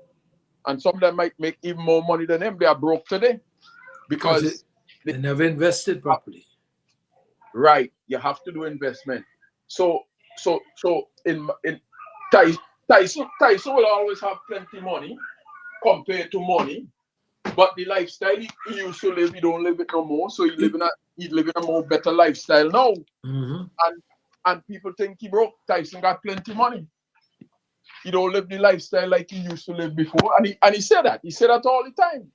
and some of them might make even more money than him, they are broke today because they never invested properly. Right, you have to do investment. So in Tyson will always have plenty money compared to money, but the lifestyle he used to live, he don't live it no more. So he's living a more better lifestyle now. Mm-hmm. And people think he broke. Tyson got plenty money. He don't live the lifestyle like he used to live before. And he said that. He said that all the time.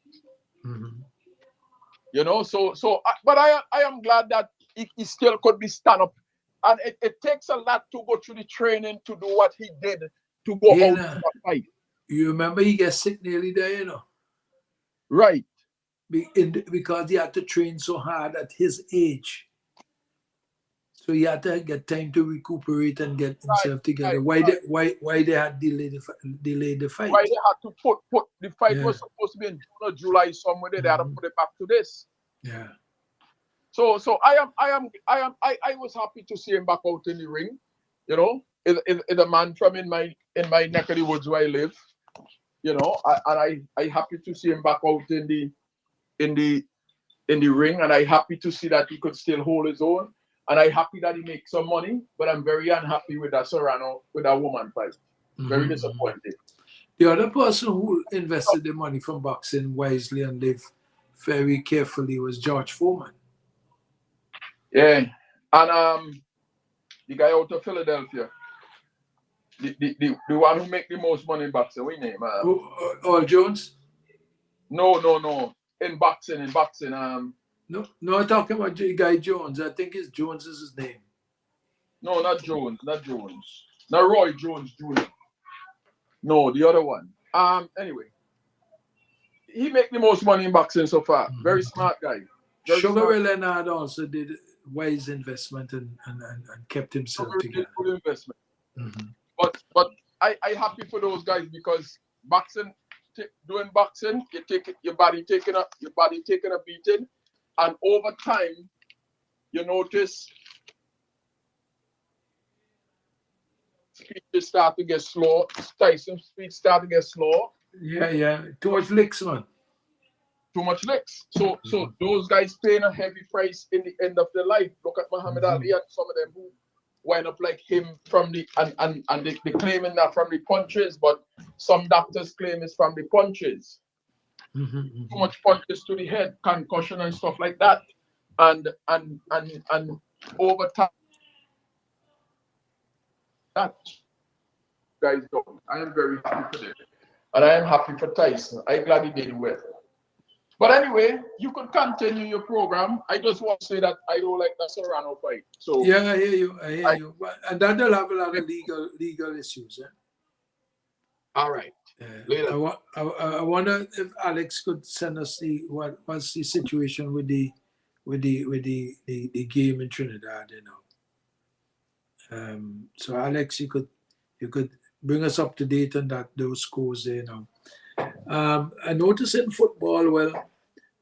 Mm-hmm. You know, but I am glad that he still could be stand up. And it takes a lot to go through the training to do what he did to go out to the fight. You remember he gets sick nearly there, you know? Right. Because he had to train so hard at his age. So he had to get time to recuperate and get himself together. Why they had delayed the fight? Why they had to put the fight was supposed to be in June or July somewhere. They had to put it back to this. Yeah. So I was happy to see him back out in the ring. You know, is a man from in my neck of the woods where I live. You know, I happy to see him back out in the ring, and I happy to see that he could still hold his own. And I'm happy that he makes some money, but I'm very unhappy with that Serrano, with that woman fight. Very disappointed. The other person who invested the money from boxing wisely and lived very carefully was George Foreman. Yeah, and the guy out of Philadelphia, the one who make the most money in boxing, what name? All Jones? No. In boxing. No, I'm talking about Guy Jones. I think it's Jones is his name. No, not Jones. Not Roy Jones Jr. No, the other one. Anyway, he make the most money in boxing so far. Very smart guy. Sugar Ray Leonard also did wise investment and kept himself together. Good investment. But I happy for those guys because boxing, doing boxing, your body taking a beating. And over time, you notice speed start to get slow. Tyson's speed start to get slow. Yeah. Too much licks, man. Too much licks. So those guys paying a heavy price in the end of their life. Look at Muhammad Ali and some of them who wind up like him from the and they claiming that from the punches, but some doctors claim it's from the punches. Too much punches to the head, concussion and stuff like that, and over time that guys go. I am very happy for them, and I am happy for Tyson. I'm glad he did well. But anyway, you could continue your program. I just want to say that I don't like the Serrano fight. So yeah, I hear you. And that will have a lot of legal issues. Eh? All right. I wonder if Alex could send us what's the situation with the game in Trinidad, you know. So Alex, you could bring us up to date on those scores there now. I noticed in football, well,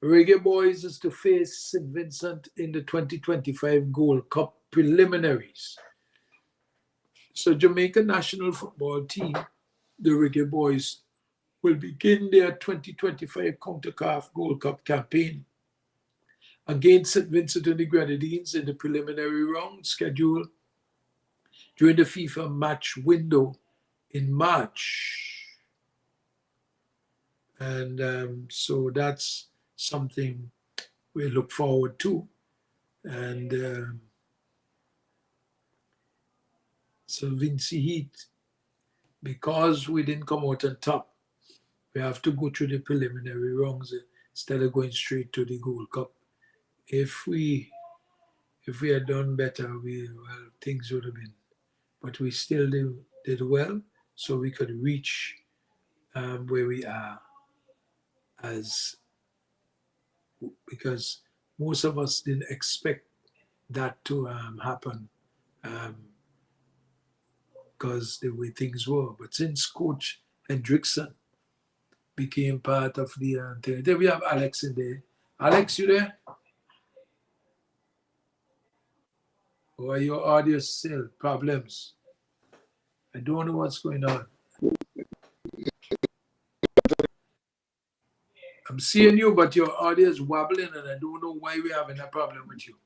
Reggae Boys is to face St. Vincent in the 2025 Gold Cup preliminaries. So Jamaica national football team, the Reggae Boys, will begin their 2025 CONCACAF Gold Cup campaign against St. Vincent and the Grenadines in the preliminary round scheduled during the FIFA match window in March. And so that's something we look forward to. And so Vinci Heat, because we didn't come out on top, we have to go through the preliminary rounds instead of going straight to the Gold Cup. If we had done better, things would have been. But we still did well, so we could reach where we are, because most of us didn't expect that to happen, because the way things were. But since Coach Hendrickson became part of the thing. Then we have Alex in there. Alex, you there? Or are your audio still problems? I don't know what's going on. I'm seeing you, but your audio is wobbling, and I don't know why we're having a problem with you.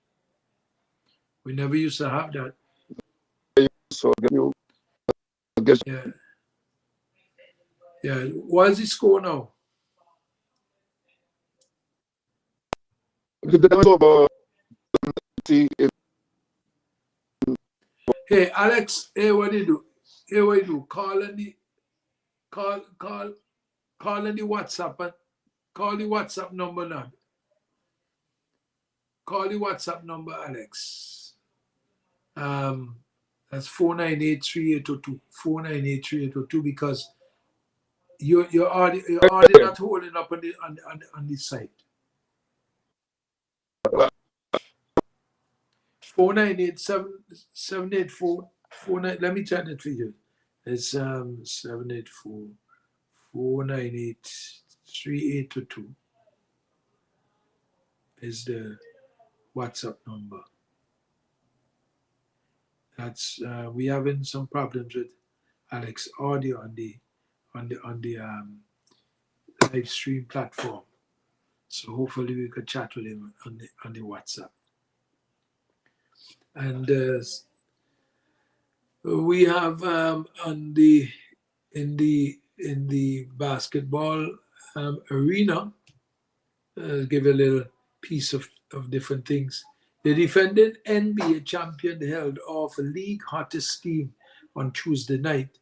We never used to have that. So I guess yeah. What is the score now? Hey Alex, what do you do? Call on the WhatsApp and call the WhatsApp number now. call the WhatsApp number, Alex. That's 498-3802. 498-3802, because you're already not holding up on the site. 498-784-49. Let me turn it for you. It's 784-498-3822 is the WhatsApp number. That's we having some problems with Alex audio on the live stream platform. So hopefully we could chat with him on the WhatsApp. And we have in the basketball arena, give a little piece of different things. The defending NBA champion held off a league hottest team on Tuesday night,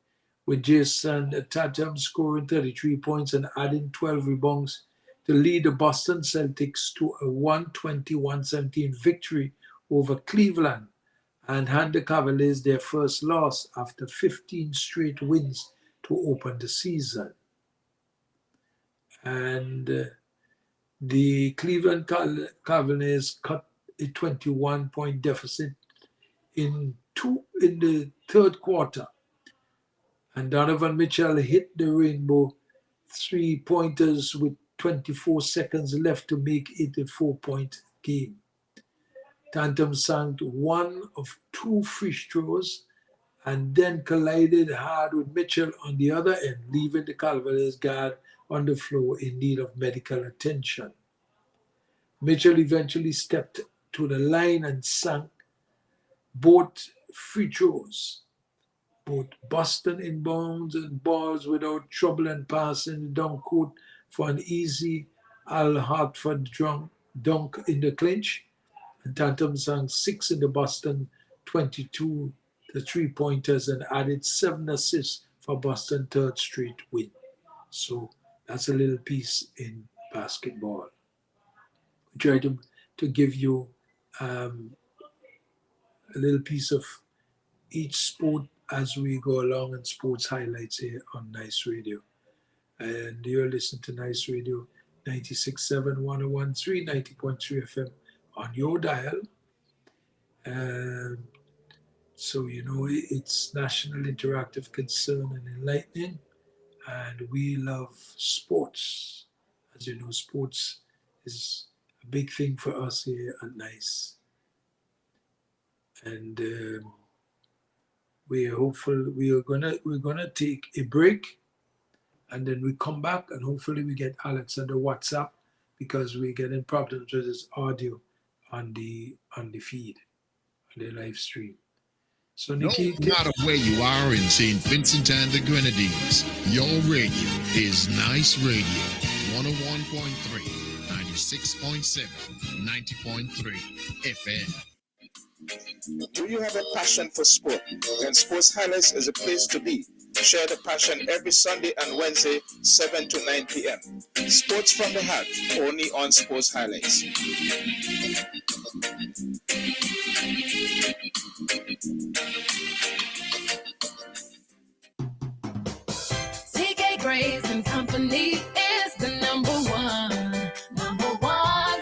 with Jason Tatum scoring 33 points and adding 12 rebounds to lead the Boston Celtics to a 120-117 victory over Cleveland, and hand the Cavaliers their first loss after 15 straight wins to open the season. And the Cleveland Cavaliers cut a 21-point deficit in the third quarter. And Donovan Mitchell hit the rainbow three-pointers with 24 seconds left to make it a 4-point game. Tatum sank one of two free throws and then collided hard with Mitchell on the other end, leaving the Cavaliers guard on the floor in need of medical attention. Mitchell eventually stepped to the line and sank both free throws, both busting inbounds and balls without trouble and passing the dunk court for an easy Al Horford dunk in the clinch. And Tatum sank 6 in the Boston 22 the three-pointers and added 7 assists for Boston's third straight win. So that's a little piece in basketball. We try to give you a little piece of each sport as we go along in sports highlights here on Nice Radio. And you're listening to Nice Radio 96.7, 101.3, 90.3 FM on your dial. So, you know, it's national, interactive, concern, and enlightening. And we love sports. As you know, sports is a big thing for us here at Nice. And we're hopeful we're gonna take a break, and then we come back, and hopefully we get Alex on the WhatsApp, because we're getting problems with his audio on the feed, on the live stream. So Nikki, no matter where you are in St. Vincent and the Grenadines, your radio is Nice Radio. 101.3, 96.7, 90.3 FM. Do you have a passion for sport? Then Sports Highlights is a place to be. Share the passion every Sunday and Wednesday, 7 to 9 p.m. Sports from the heart, only on Sports Highlights. CK Grace and Company is the number one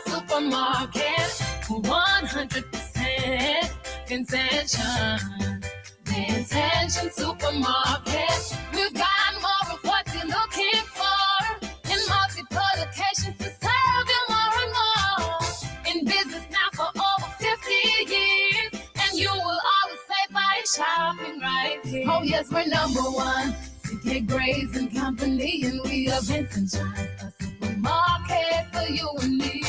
supermarket for 100% concession. The Intention Supermarket. We've got more of what you're looking for in multiple locations to serve you more and more. In business now for over 50 years, and you will always save by shopping right here. Oh yes, we're number one. CK Grace and Company, and we are Vincent Johns, a supermarket for you and me.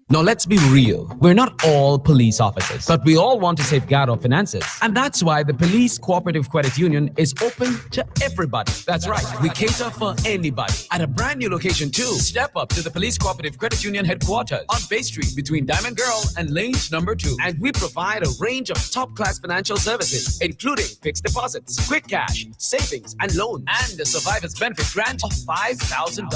Now, let's be real. We're not all police officers, but we all want to safeguard our finances. And that's why the Police Cooperative Credit Union is open to everybody. That's right. We cater for anybody. At a brand new location, too. Step up to the Police Cooperative Credit Union headquarters on Bay Street between Diamond Girl and Lanes number 2. And we provide a range of top-class financial services, including fixed deposits, quick cash, savings, and loans, and a survivor's benefit grant of $5,000.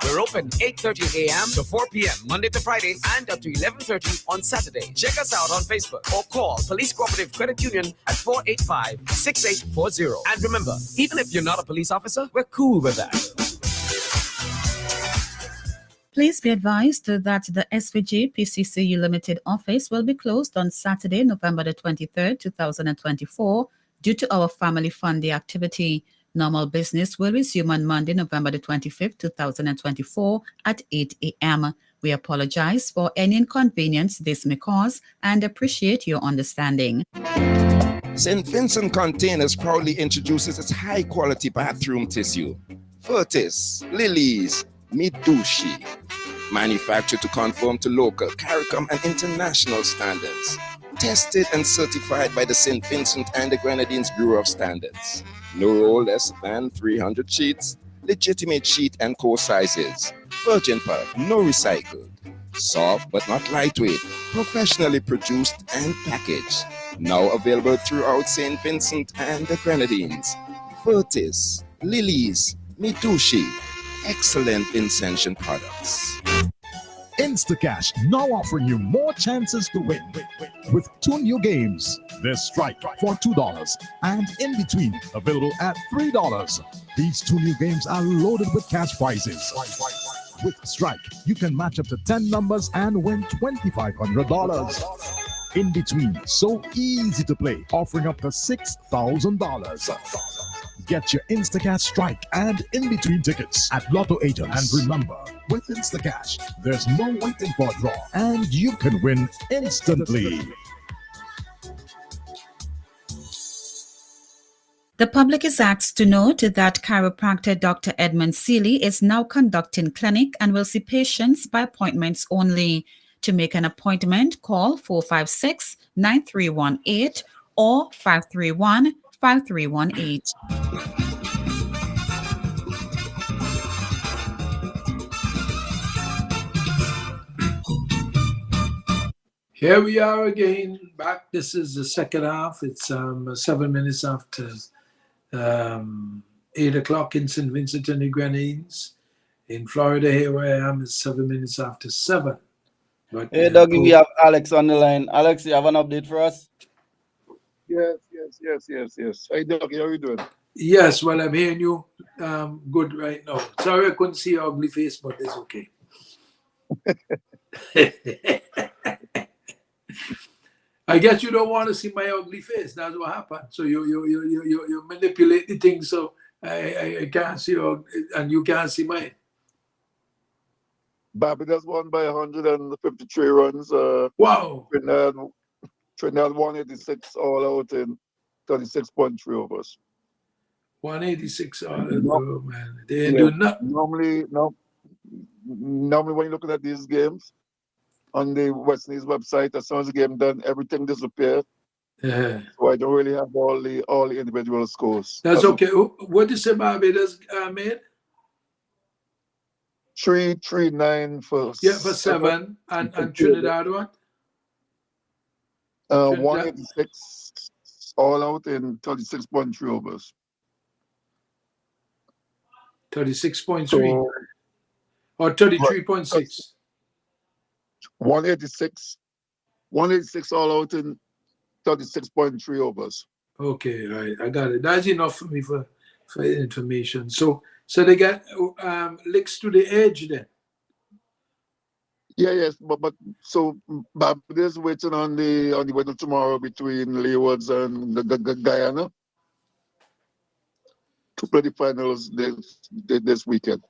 We're open 8:30 a.m. to 4 p.m. Monday to Friday and up to 11:30 on Saturday. Check us out on Facebook or call Police Cooperative Credit Union at 485-6840. And remember, even if you're not a police officer, we're cool with that. Please be advised that the SVG PCCU Limited office will be closed on Saturday, November the 23rd, 2024, due to our family fund day activity. Normal business will resume on Monday, November the 25th, 2024 at 8 a.m. We apologize for any inconvenience this may cause and appreciate your understanding. St. Vincent Containers proudly introduces its high-quality bathroom tissue. Furtis, Lilies, Midushi. Manufactured to conform to local, CARICOM and international standards. Tested and certified by the St. Vincent and the Grenadines Bureau of Standards. No roll less than 300 sheets. Legitimate sheet and core sizes. Virgin pulp, no recycled. Soft but not lightweight. Professionally produced and packaged. Now available throughout St. Vincent and the Grenadines. Furtis, Lilies, Mitushi. Excellent Vincentian products. Instacash now offering you more chances to win with 2 new games. There's Strike for $2 and In Between available at $3. These 2 new games are loaded with cash prizes. With Strike, you can match up to 10 numbers and win $2,500. In Between, so easy to play, offering up to $6,000. Get your Instacash Strike and In Between tickets at Lotto agents. And remember, with Instacash, there's no waiting for a draw, and you can win instantly. The public is asked to note that chiropractor Dr. Edmund Seeley is now conducting clinic and will see patients by appointments only. To make an appointment, call 456-9318 or 531-5318. Here we are again, back. This is the second half. It's 7 minutes after 8 o'clock in St. Vincent and the Grenadines. In Florida, here I am, it's 7 minutes after 7. But, hey, Dougie, we have Alex on the line. Alex, you have an update for us? Yes. Hey, Dougie, how are you doing? Yes, well, I'm hearing you good right now. Sorry I couldn't see your ugly face, but it's okay. I guess you don't want to see my ugly face. That's what happened. So you manipulate the thing so I can't see your, and you can't see mine. Barbados won by 153 runs. Wow. Trinidad 186 all out in 36.3 overs. 186 all out, oh, man. They ain't doing nothing. Normally when you're looking at these games on the West Indies website, as soon as the game done, everything disappears. Yeah. So I don't really have all the individual scores. That's okay. What did you say Barbados made? 339 for 7 and Trinidad what? 186 all out in 36.3 overs. 36.3 or 33.6. 186 all out in 36.3 overs. Okay, right. I got it. That's enough for me for information. So they got licks to the edge then. Yes, but so Barbados waiting on the weather tomorrow between Leewards and Guyana to play the finals this weekend.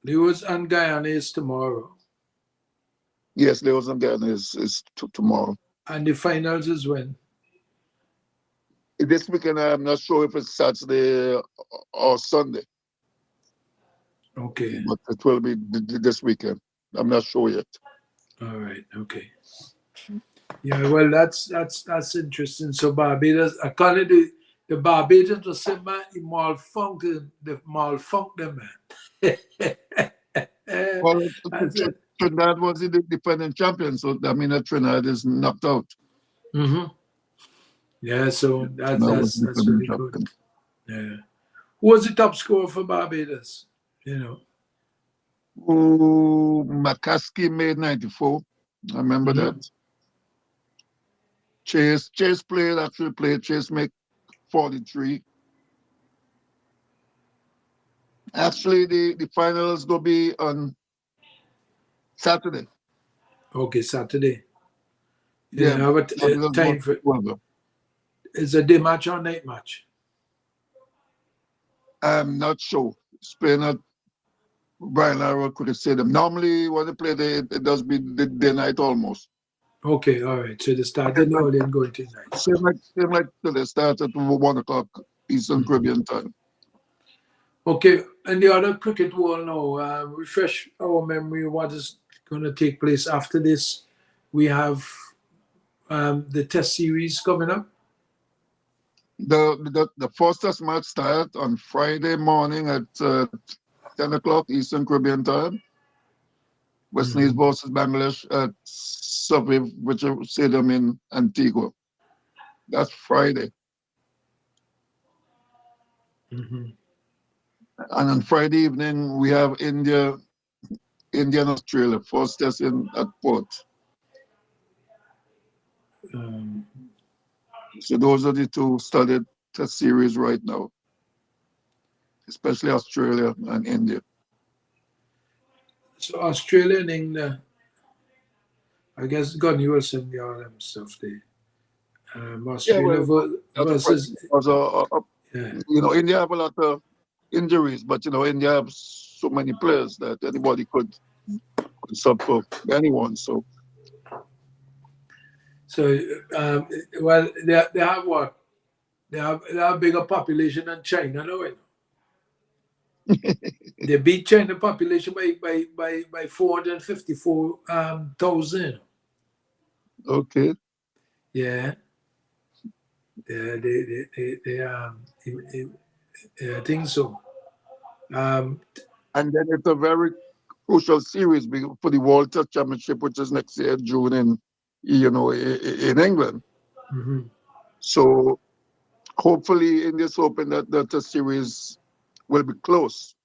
Leewards and Guyana is tomorrow. Yes, Leewards and Guyana is tomorrow. And the finals is when? This weekend, I'm not sure if it's Saturday or Sunday. Okay. But it will be this weekend. I'm not sure yet. All right. Okay. Yeah. Well, that's interesting. So Barbados, according to the Barbadians, was saying, man, he malfunctioned them, man. Well, I said, Trinidad was the defending champion, so that means that Trinidad is knocked out. yeah. So Trinidad was the that's defending really good. champion. Yeah. Who was the top scorer for Barbados? You know. Oh, McCaskey made 94. I remember that. Chase played. Chase made 43. Actually, the finals gonna be on Saturday. Okay, Saturday. Yeah, Have a time for is a day match or night match? I'm not sure. Spain at Brian Lara could have said them. Normally, when they play, it does be the day night almost. Okay, all right. So they started early and going to night. Same like they start at 1 o'clock Eastern Caribbean time. Okay, and the other cricket world now, refresh our memory. What is going to take place after this? We have the Test series coming up. The first Test match starts on Friday morning at 10 o'clock Eastern Caribbean time. West Indies versus Bangladesh at Survey, which stadium in Antigua. That's Friday. And on Friday evening, we have India and Australia, first test at Port. So those are the two studied test series right now, especially Australia and India. So Australia and England, I guess God will send me all them stuff there. Australia versus India have a lot of injuries, but India have so many players that anybody could sub for anyone. So well, they have what? They have a bigger population than China, no? They beat China population by 454,000. Okay. Yeah. I think so. And then it's a very crucial series for the World Test Championship, which is next year, June, in England. So hopefully in this Open that the series will be close,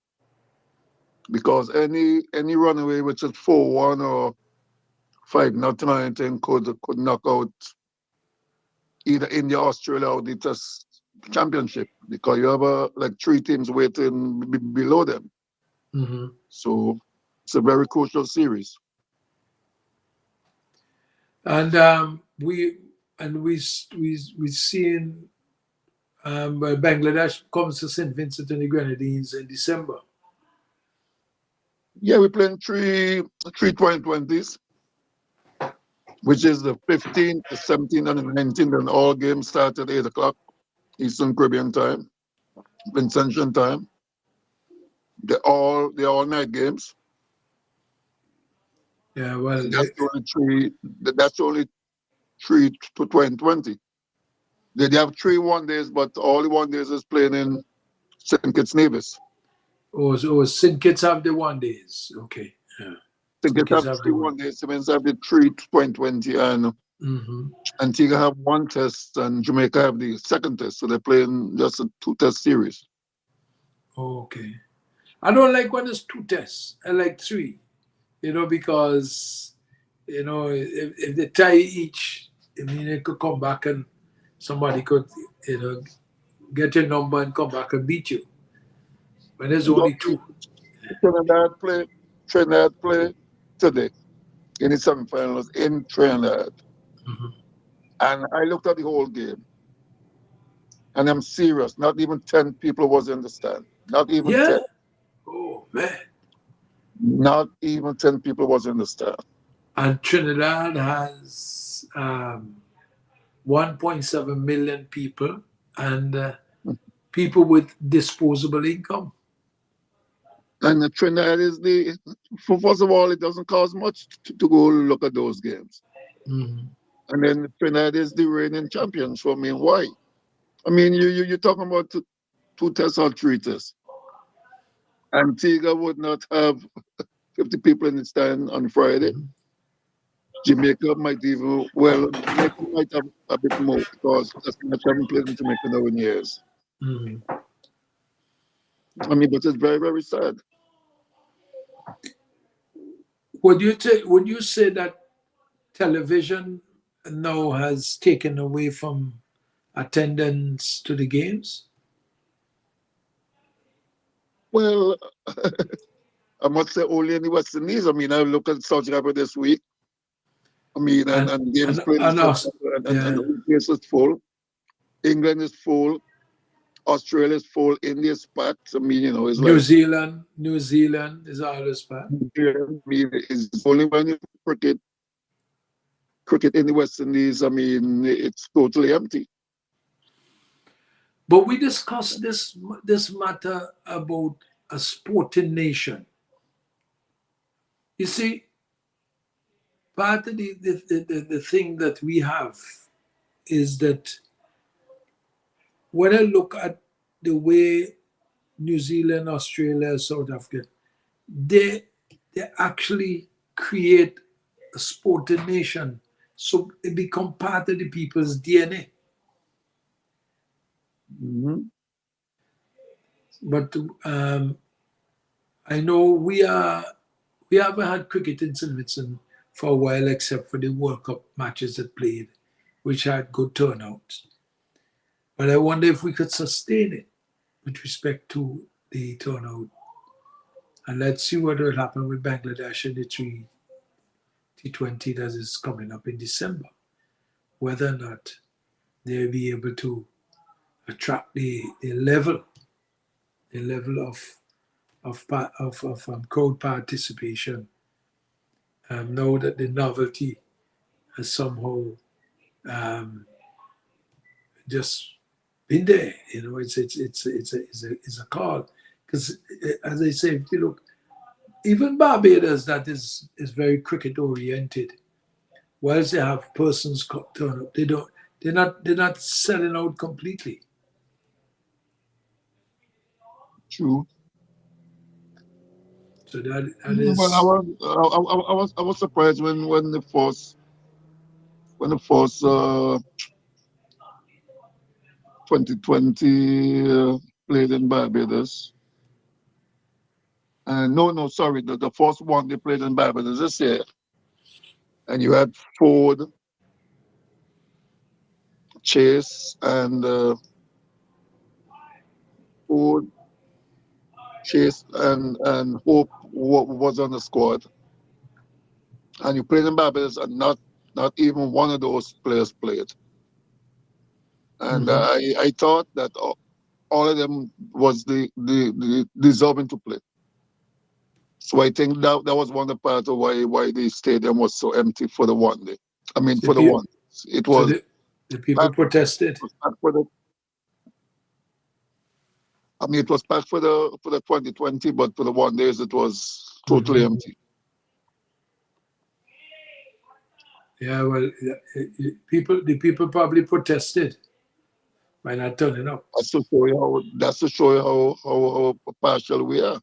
because any runaway which is 4-1 or 5-0 or anything could knock out either India or Australia or the Test Championship, because you have like 3 teams waiting below them. So it's a very crucial series. And we seen Bangladesh comes to St. Vincent and the Grenadines in December. Yeah, we're playing three 2020s, which is the 15th, the 17th, and the 19th, and all games start at 8 o'clock Eastern Caribbean time, Vincentian time. They're all night games. Yeah, well, and that's only three to 2020. They have 3 1-days, but all the 1-days is playing in St. Kitts Nevis. Oh, St. Kitts have the 1-days. Okay. Yeah. St. Kitts have 3 1-days. Simmons have the 3 2020, and Antigua have 1 test, and Jamaica have the 2nd test. So they're playing just a 2-test series. Okay. I don't like when it's 2 tests. I like 3. Because if they tie each, it could come back and somebody could get your number and come back and beat you. But there's only 2. Trinidad play today in the semifinals in Trinidad. And I looked at the whole game. And I'm serious, not even 10 people was in the stand. Not even 10. Oh, man. Not even 10 people was in the stand. And Trinidad has 1.7 million people and people with disposable income. And the Trinidad is first of all, it doesn't cost much to go look at those games. Mm-hmm. And then Trinidad is the reigning champions. So I mean, why? I mean, you're talking about two tests or three tests. Antigua would not have 50 people in the stand on Friday. Mm-hmm. Jamaica might have a bit more because that's not haven't played in Jamaica now in years. Mm-hmm. I mean, but it's very, very sad. Would you say that television now has taken away from attendance to the games? Well, I must say only in the West Indies. I mean, I look at South Africa this week. I mean, and games played and the place is full. England is full. Australia is full. India is packed. I mean, you know, it's New Zealand is always packed. I mean, it's only when you cricket in the West Indies, I mean, it's totally empty. But we discussed this matter about a sporting nation. You see, part of the thing that we have is that when I look at the way New Zealand, Australia, South Africa, they actually create a sporting nation. So it becomes part of the people's DNA. Mm-hmm. But I know we haven't had cricket in St. Vincent for a while, except for the World Cup matches that played, which had good turnouts. But I wonder if we could sustain it with respect to the turnout. And let's see what will happen with Bangladesh in the T20 that is coming up in December. Whether or not they'll be able to attract the level of crowd participation. Know that the novelty has somehow just been there. You know, it's a call, because as I say, if you look, even Barbados, that is very cricket oriented. Whilst they have persons turn up, they're not selling out completely. True. So that is. Well, I was surprised when the first 2020 played in Barbados. Sorry, the first one they played in Barbados this year, and you had Ford, Chase, and Hope was on the squad, and you played in Barbados, and not even one of those players played. And I thought that all of them was the deserving to play. So I think that was one of the parts of why the stadium was so empty for the one day. I mean, for the one. It was. So the people protested. It was packed for the 2020, but for the 1 days it was totally empty. Yeah, well, the people probably protested by not turning up. That's to show you how partial we are.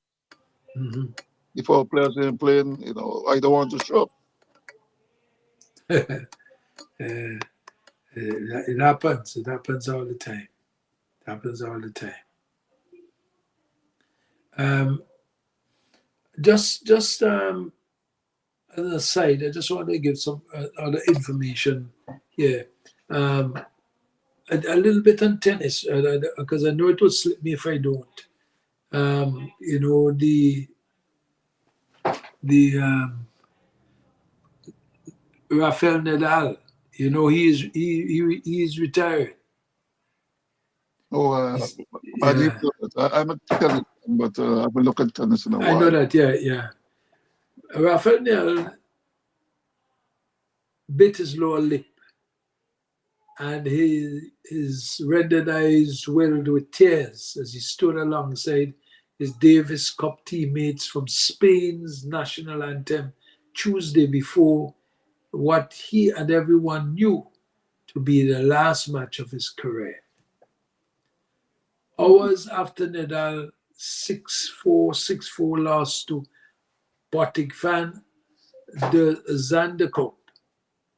Mm-hmm. If our players ain't playing, you know, I don't want to show up. It happens. It happens all the time. Just as an aside, I just want to give some other information here. A little bit on tennis, because I know it will slip me if I don't. You know, the Rafael Nadal, you know, he is retired. Oh, I'm a tennis, but I will look at tennis in a while. I know that, yeah. Rafael Nadal bit his lower lip, and his rendered eyes welled with tears as he stood alongside his Davis Cup teammates from Spain's national anthem Tuesday before what he and everyone knew to be the last match of his career. Hours after Nadal 6-4, 6-4 lost to Botic van de Zandekop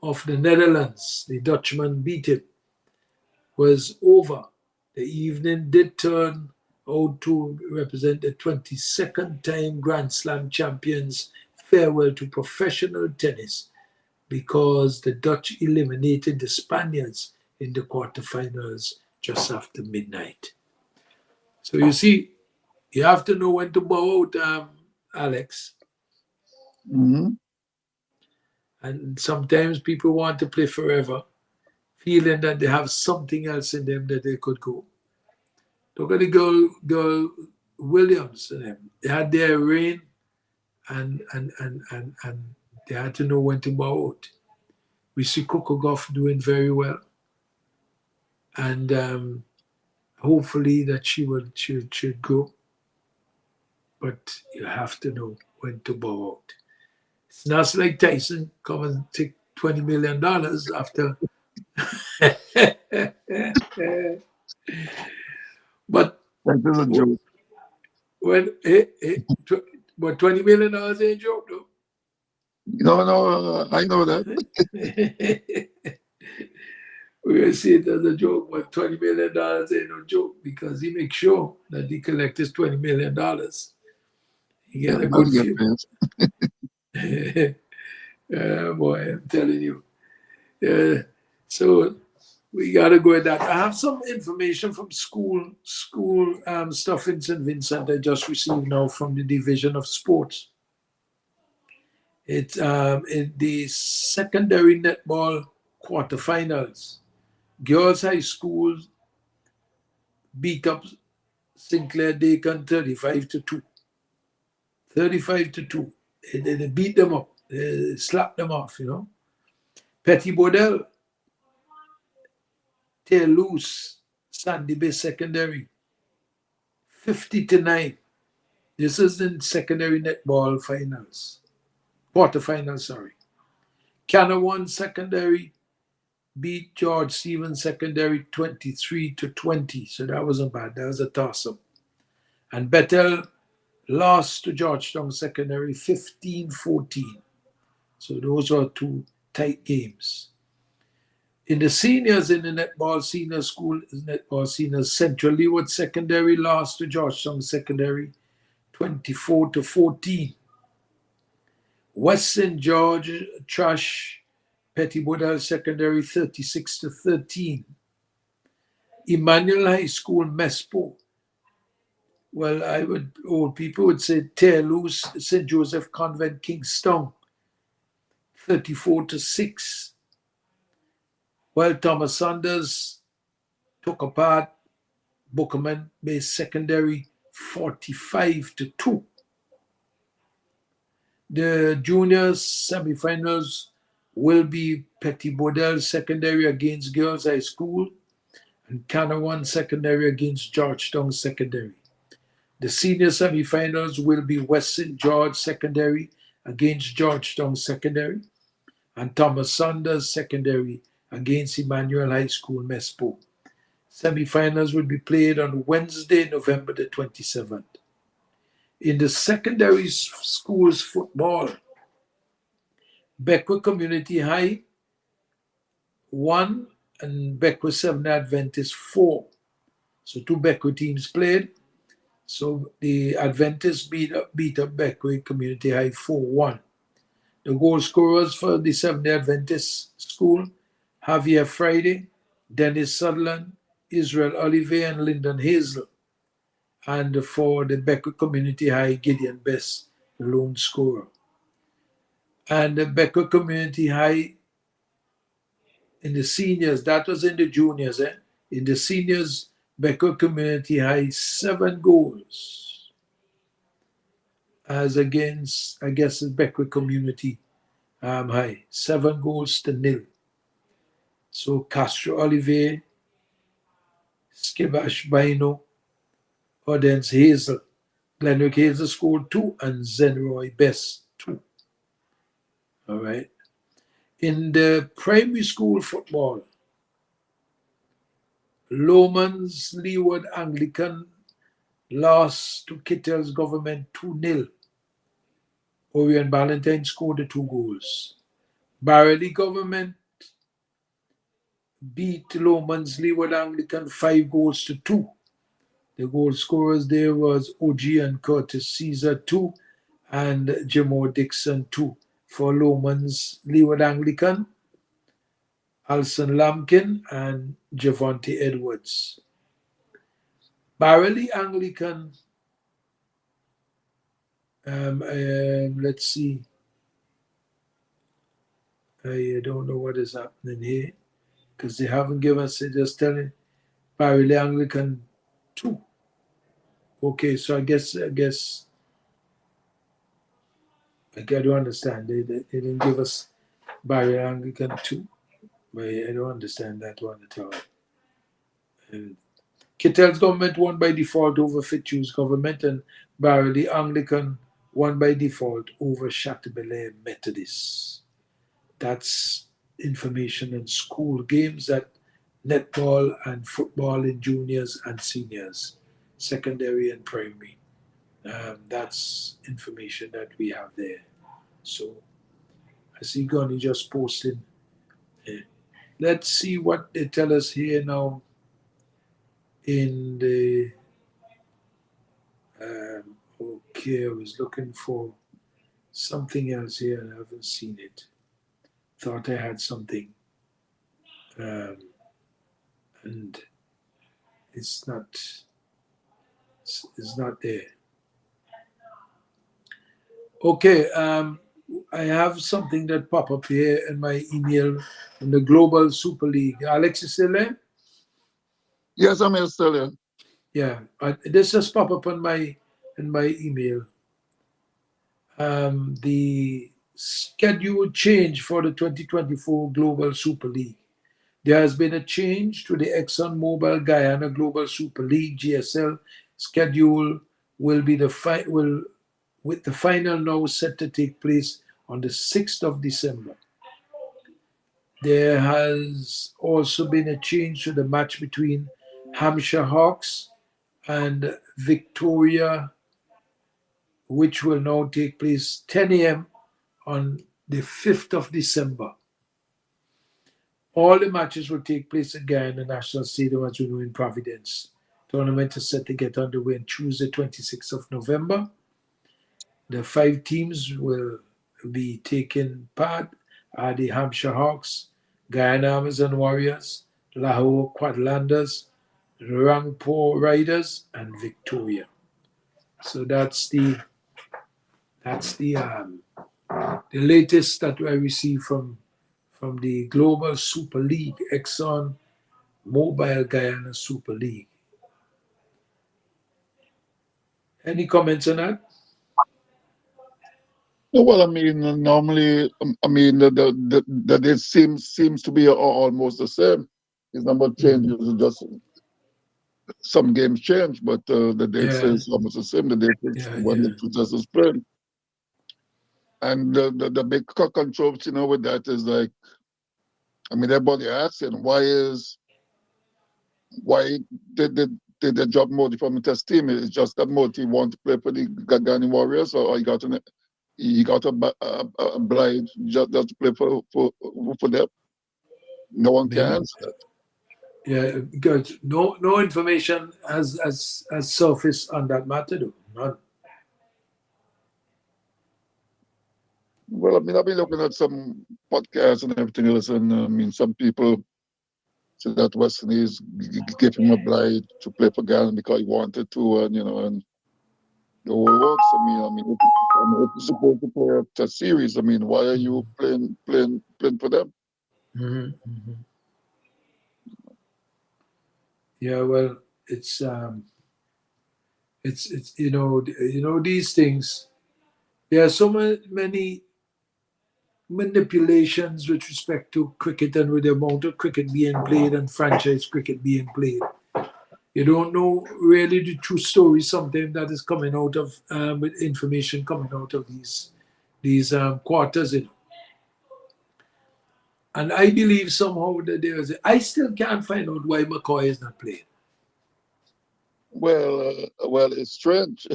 of the Netherlands, the Dutchman beat him, was over. The evening did turn out to represent the 22nd time Grand Slam champions' farewell to professional tennis because the Dutch eliminated the Spaniards in the quarterfinals just after midnight. So you see, you have to know when to bow out, Alex. Mm-hmm. And sometimes people want to play forever, feeling that they have something else in them that they could go. Look at the girl Williams and them. They had their reign and they had to know when to bow out. We see Coco Gauff doing very well. And hopefully that she should go. But you have to know when to bow out. It's not like Tyson come and take $20 million after. But that is a joke. But $20 million ain't a joke, though. No, I know that. We're going to see it as a joke, but $20 million ain't no joke because he makes sure that he collects his $20 million. He get a good few. Boy, I'm telling you. So we got to go with that. I have some information from school stuff in St. Vincent I just received now from the Division of Sports. It's in the secondary netball quarterfinals. Girls High School beat up Sinclair Dakin 35-2. 35-2. They beat them up. They slapped them off, you know. Petty Bodell tear loose Sandy Bay Secondary 50-9. This is in secondary netball finals. Quarterfinals, sorry. Canawan Secondary beat George Stevens Secondary 23-20. So that wasn't bad. That was a toss-up. And Bethel lost to Georgetown Secondary 15-14. So those were two tight games. In the seniors in the netball senior school, netball seniors, Central Leeward Secondary lost to Georgetown Secondary 24-14. West St. George trash Petty Bodell Secondary 36-13. Emmanuel High School Mespo. Well, old people would say tear loose St. Joseph Convent Kingstown 34-6. Well, Thomas Sanders took apart Bookman Bay Secondary 45-2. The juniors semifinals will be Petty Bodell Secondary against Girls High School and Canawan Secondary against Georgetown Secondary. The senior semifinals will be West St. George Secondary against Georgetown Secondary and Thomas Sanders Secondary against Emmanuel High School Mespo. Semifinals will be played on Wednesday, November the 27th. In the secondary schools football, Beckwith Community High 1 and Beckwith 7 Adventist 4. So two Beckwith teams played. So the Adventists beat up Beckwith Community High 4-1. The goal scorers for the 7th Adventist school, Javier Friday, Dennis Sutherland, Israel Olivier, and Lyndon Hazel. And for the Beckwith Community High, Gideon Best, the lone scorer. And the Beckwith Community High in the seniors, that was in the juniors. In the seniors, Beckwith Community High, 7 goals. As against, I guess, it's Beckwith Community High, 7-0. So Castro Olivier, Skibash Bino, Odens Hazel, Glenrick Hazel scored 2 and Zenroy Best 2. All right. In the primary school football, Lomans Leeward Anglican lost to Kittell's Government 2-0. Orion Ballantyne scored the 2 goals. Barely Government beat Lomans Leeward Anglican 5 goals to 2. The goal scorers there was OG and Curtis Caesar 2 and Jamo Dixon 2. For Lomans Leeward Anglican, Alson Lampkin and Javonte Edwards. Barely Anglican, let's see. I don't know what is happening here because they haven't given us, they're just telling Barely Anglican 2. Okay, so I guess I don't understand. They didn't give us Barely Anglican 2. But I don't understand that one at all. Kittell's Government won by default over Fitzhugh's Government, and Barely Anglican won by default over Chateaubelair Methodist. That's information in school games at netball and football in juniors and seniors, secondary and primary. That's information that we have there. So I see Gunny just posting. Let's see what they tell us here now in the okay, I was looking for something else here and I haven't seen it. Thought I had something and it's not there. Okay, I have something that pop up here in my email in the Global Super League. Alex is still there? Yes, I'm still there. Yeah, this just pop up in my email. The schedule change for the 2024 Global Super League. There has been a change to the ExxonMobil Guyana Global Super League (GSL) schedule. Will be with the final now set to take place on the 6th of December. There has also been a change to the match between Hampshire Hawks and Victoria, which will now take place 10 a.m. on the 5th of December. All the matches will take place again in the National Stadium, as we know, in Providence. Tournament is set to get underway on Tuesday, 26th of November. The 5 teams will be taking part are the Hampshire Hawks, Guyana Amazon Warriors, Lahore Quadlanders, Rangpur Riders, and Victoria. So that's the latest that I received from the Global Super League, Exxon Mobil Guyana Super League. Any comments on that? Well, I mean, normally, I mean, the date seems to be almost the same. It's not about changes, just some games change, but the date stays almost the same. The date is when the 2000 spring. And the big controversy, with that is like, I mean, everybody asking why did they drop Modi from the test team? It's just that Modi want to play for the Ghanaian Warriors, or he got a blind just to play for them. No one can answer that. Yeah, good. No information has surfaced on that matter, though. None. Well, I mean, I've been looking at some podcasts and everything else, and I mean, some people say that West Indies gave him a blind to play for Ghana because he wanted to, and and the whole works. I mean, if you're supposed to play a test series, I mean, why are you playing for them? Mm-hmm. Mm-hmm. Yeah, well, it's these things. There are so many manipulations with respect to cricket and with the amount of cricket being played and franchise cricket being played. You don't know really the true story sometimes that is coming out of with information coming out of these quarters, you know. And I believe somehow that I still can't find out why McCoy is not playing. Well, it's strange.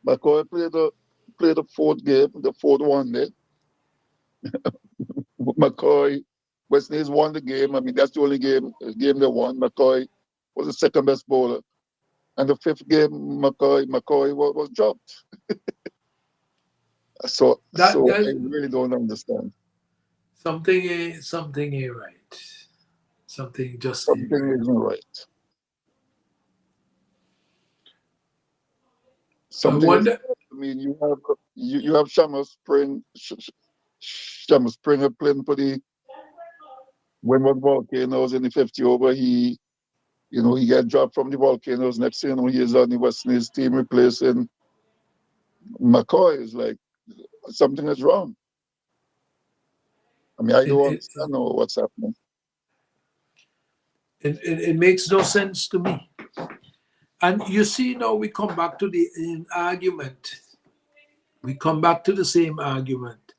McCoy played the fourth game, the fourth one day. McCoy, West Indies won the game. I mean, that's the only game they won. McCoy was the second best bowler. And the fifth game, McCoy was dropped. So I really don't understand. Something ain't right. Something isn't right. Something. I mean, you have Shamus Springer playing for the Windward Volcanoes in the 50 over. He got dropped from the Volcanoes. Next thing you know, he is on the West Indies team replacing McCoy. Is like something is wrong. I mean, I don't understand what's happening. It makes no sense to me. And you see, now we come back to the argument. We come back to the same argument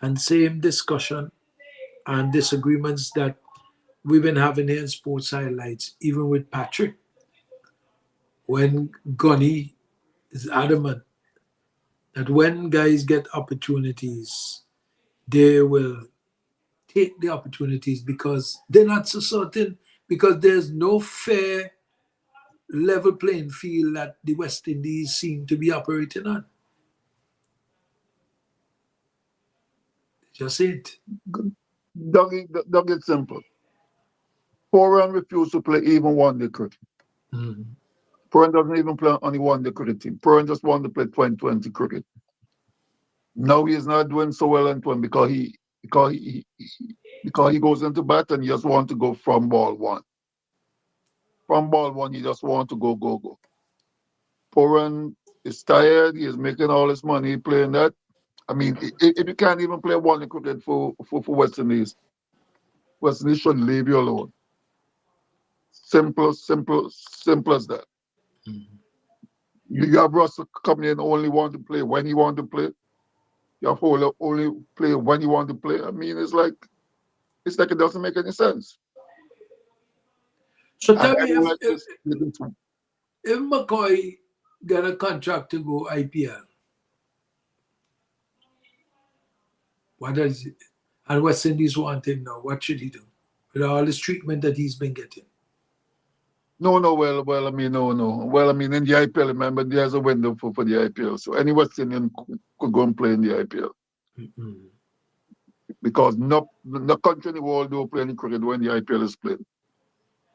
and same discussion and disagreements that we've been having here in Sports Highlights, even with Patrick. When Gunny is adamant that when guys get opportunities, they will take the opportunities because they're not so certain, because there's no fair level playing field that the West Indies seem to be operating on. Just it. Doug, it's simple. Foran refused to play even one-day cricket. Mm-hmm. Foran doesn't even play on the one-day cricket team. Foran just wanted to play 2020 cricket. Now he is not doing so well in 20 because he goes into bat and he just wants to go from ball one. From ball one, he just wants to go. Foran is tired. He is making all his money playing that. I mean, if you can't even play one-day cricket for West Indies, West Indies should leave you alone. Simple as that. Mm-hmm. You have Russell coming in only want to play when he want to play. You have Fowler only play when he want to play. I mean, it's like it doesn't make any sense. So tell me, if McCoy got a contract to go IPL, what does it? And West Indies want him now. What should he do with all this treatment that he's been getting? No. Well, I mean, no. Well, I mean, in the IPL, remember, there's a window for the IPL. So any West Indian could go and play in the IPL. Mm-hmm. Because no country in the world don't play any cricket when the IPL is played.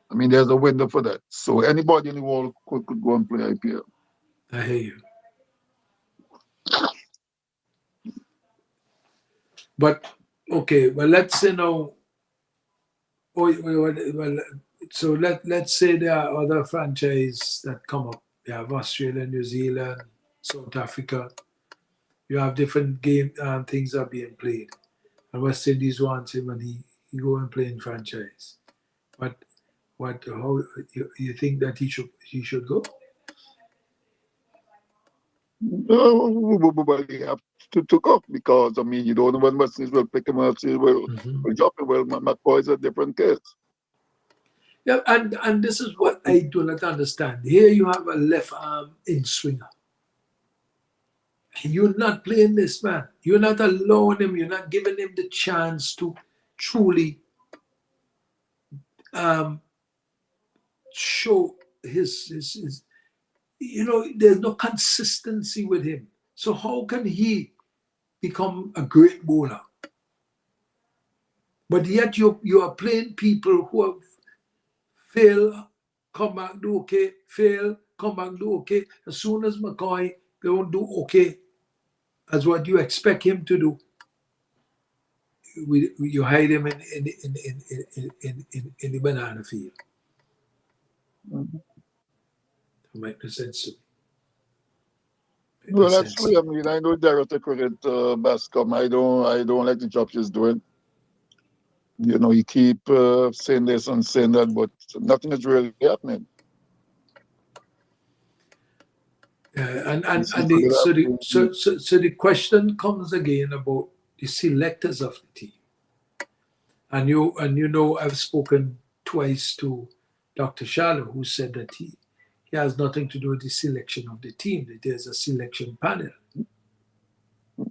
I mean, there's a window for that. So anybody in the world could go and play IPL. I hear you. But, okay, well, let's say now, so let's say there are other franchises that come up. You have Australia, New Zealand, South Africa. You have different game things are being played. And West Indies wants him and he go and play in franchise. But how you think that he should go? Well, you have to go because, I mean, you don't know when West Indies will pick him up, will drop him. Well, McCoy is a different case. Yeah, and this is what I do not understand. Here you have a left arm in swinger. You're not playing this man. You're not allowing him. You're not giving him the chance to truly show his. You know, there's no consistency with him. So how can he become a great bowler? But yet you are playing people who have failed, come back, do okay, fail, come back, do okay. As soon as McCoy don't do okay, as what you expect him to do, you hide him in the banana field. Mm-hmm. It makes no sense to me. Well, actually, I mean, I know director cricket Bascom. I don't like the job he's doing. You know, he keep saying this and saying that, but nothing is really happening. So the question comes again about the selectors of the team. And you know I've spoken twice to Dr. Shallow, who said that he has nothing to do with the selection of the team, that there's a selection panel.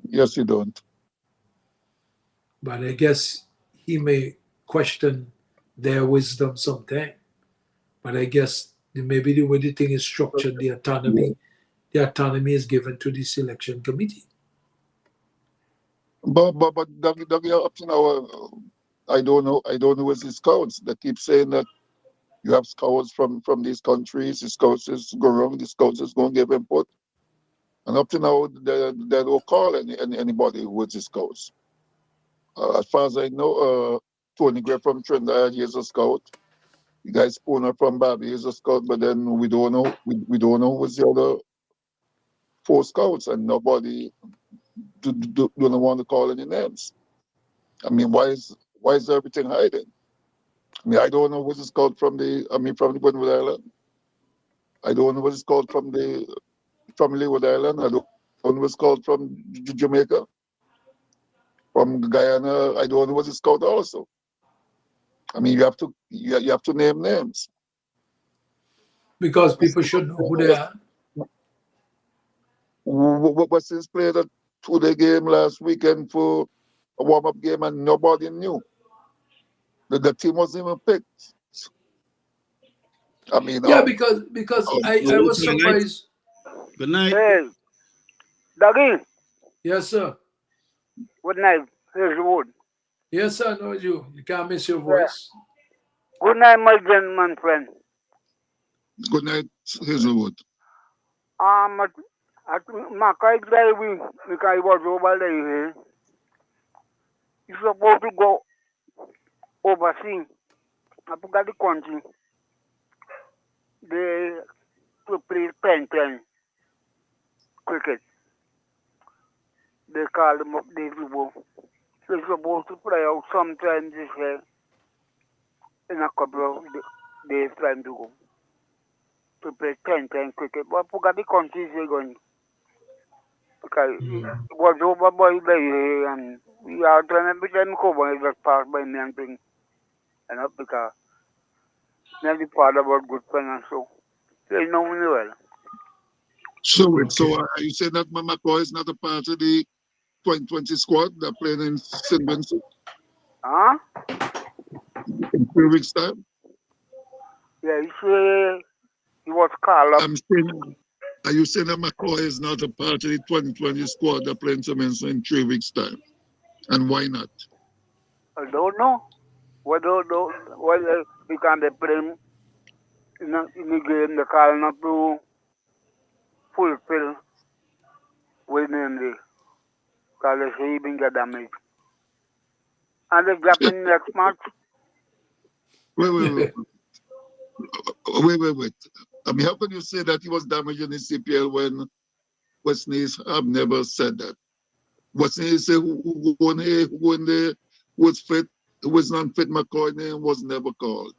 Yes, you don't. But I guess he may question their wisdom sometime. But I guess maybe the way the thing is structured, the autonomy is given to the selection committee. But Dougie, up to now, I don't know what's the scouts. They keep saying that you have scouts from these countries. The scouts is go wrong. The scouts is going to give input. And up to now, they don't call anybody who is the scouts. As far as I know, Tony Gray from Trinidad, he is a scout. The guy Spooner from Bobby is a scout, but then we don't know. We don't know who's the other 4 scouts, and nobody don't want to call any names. I mean, why is everything hiding? I mean, I don't know what's called from the Windward Island. I don't know what's called from Leeward Island. I don't know what's called from Jamaica. From Guyana, I don't know what's called also. I mean, you have to name names. Because people should know who they are. What's played a 2-day game last weekend for a warm-up game and nobody knew. The team wasn't even picked. I mean, because I was surprised. Good night. Hey, Dougie. Yes, sir. Good night. Here's the wood. Yes, sir. I know you. You can't miss your voice. Good night, my gentleman friend. Good night, Hazelwood. Makai drive because I was over there. You're supposed to go overseas. I forgot the country. They to play pen cricket. They call them up there to go. So you're supposed to play out sometime this year. In a couple of days time to go. To play 10 cricket. But I forgot the countries they're going. Because it was over by there and we are trying to be them cover it was passed by me and thing. And not because I'm the father about good friend so they know me well. So are you saying that McCoy is not a part of the 2020 squad that playing in St. Vincent? Huh? In 3 weeks' time? Yeah, he was called up. I'm saying, are you saying that McCoy is not a part of the 2020 squad that playing St. Vincent in 3 weeks' time? And why not? I don't know. Whether because they play in the game, they call not to fulfill within the because they say he been get damaged. And they drop in next match. Wait. I mean, how can you say that he was damaged in the CPL when Wesley have never said that? Wesley say who won here, who in there, who was fit, who was not fit, McCoy name was never called.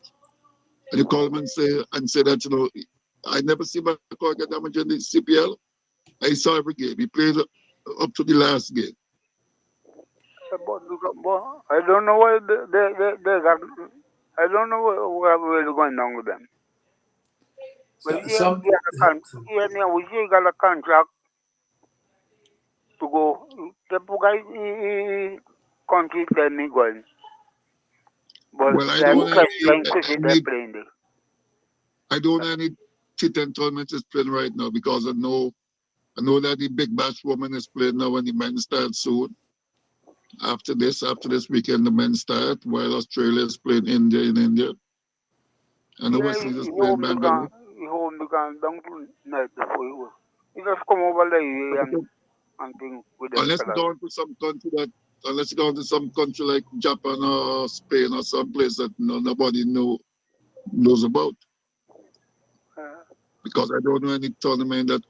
And you call him and say that, you know, I never see McCoy get damaged in the CPL. I saw every game. He played up to the last game. I don't know why they got. I don't know where they're going down with them. But he got a contract to go. The guy country tell me going. But well, I don't know any T10 tournament is playing right now because I know that the Big Bash woman is playing now and the men start soon. After this weekend, the men start while Australia is playing India in India. And the West Indies is playing Bangalore. He home because down to night before you go. He just come over there and thing with them. Unless you go to some country like Japan or Spain or some place that nobody knows about. Because I don't know any tournament that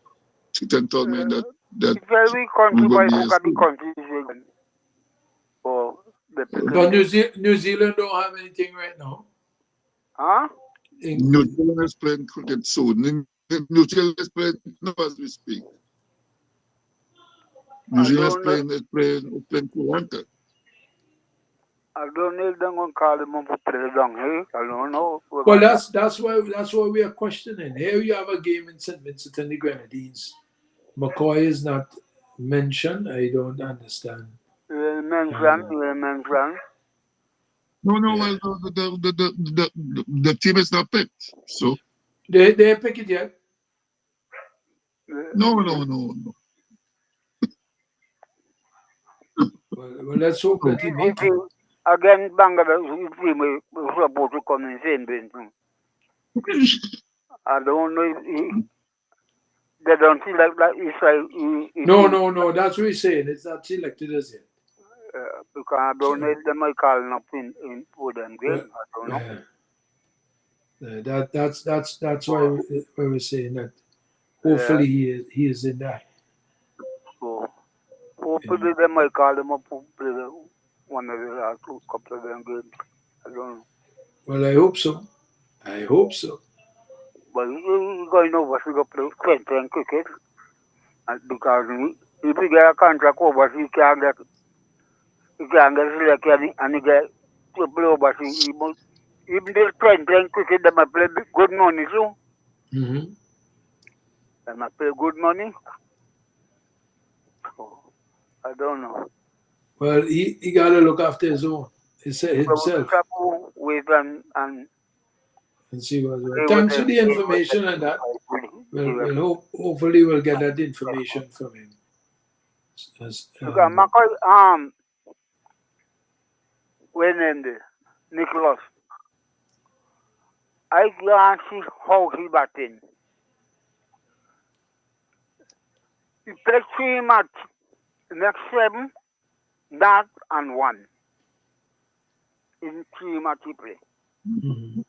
T10 tournament that it's very country by the countries. But New Zealand don't have anything right now. Huh? New Zealand is playing cricket soon. New New Chile is playing now as we speak. New Zealand is playing Toronto. I don't know if they're going to call him up to play down here. I don't know. Well, that's why we are questioning. Here you have a game in St. Vincent and the Grenadines. McCoy is not mentioned. I don't understand. Mention. No, well, the team is not picked. So they pick it yet? No. Well, let's hope that he makes it. Again, Bangladesh team is supposed to come in St. Vincent. I don't know if they don't feel like that. No. That's what he's saying. It's not selected as yet. Because I don't know if they might call up in for them game. I don't know. That's why we're saying that. Hopefully he is in that. So hopefully they might call them up to play one of the last couple of them games. I don't know. Well, I hope so. But he's going over to play 20 cricket. And because if he get a contract over, he can't get selected and he get to play overseas. Even this 20 cricket, they might play good money too. Mm-hmm. They might play good money. So, I don't know. Well, he got to look after his own. Himself. Wait and see what's right. Thanks for the information on that. Hopefully we'll get that information from him. McCoy, when named Nicholas, I can't see how he batting. He played 3 matches, next 7, that and 1. In 3 matches he played. Mm-hmm.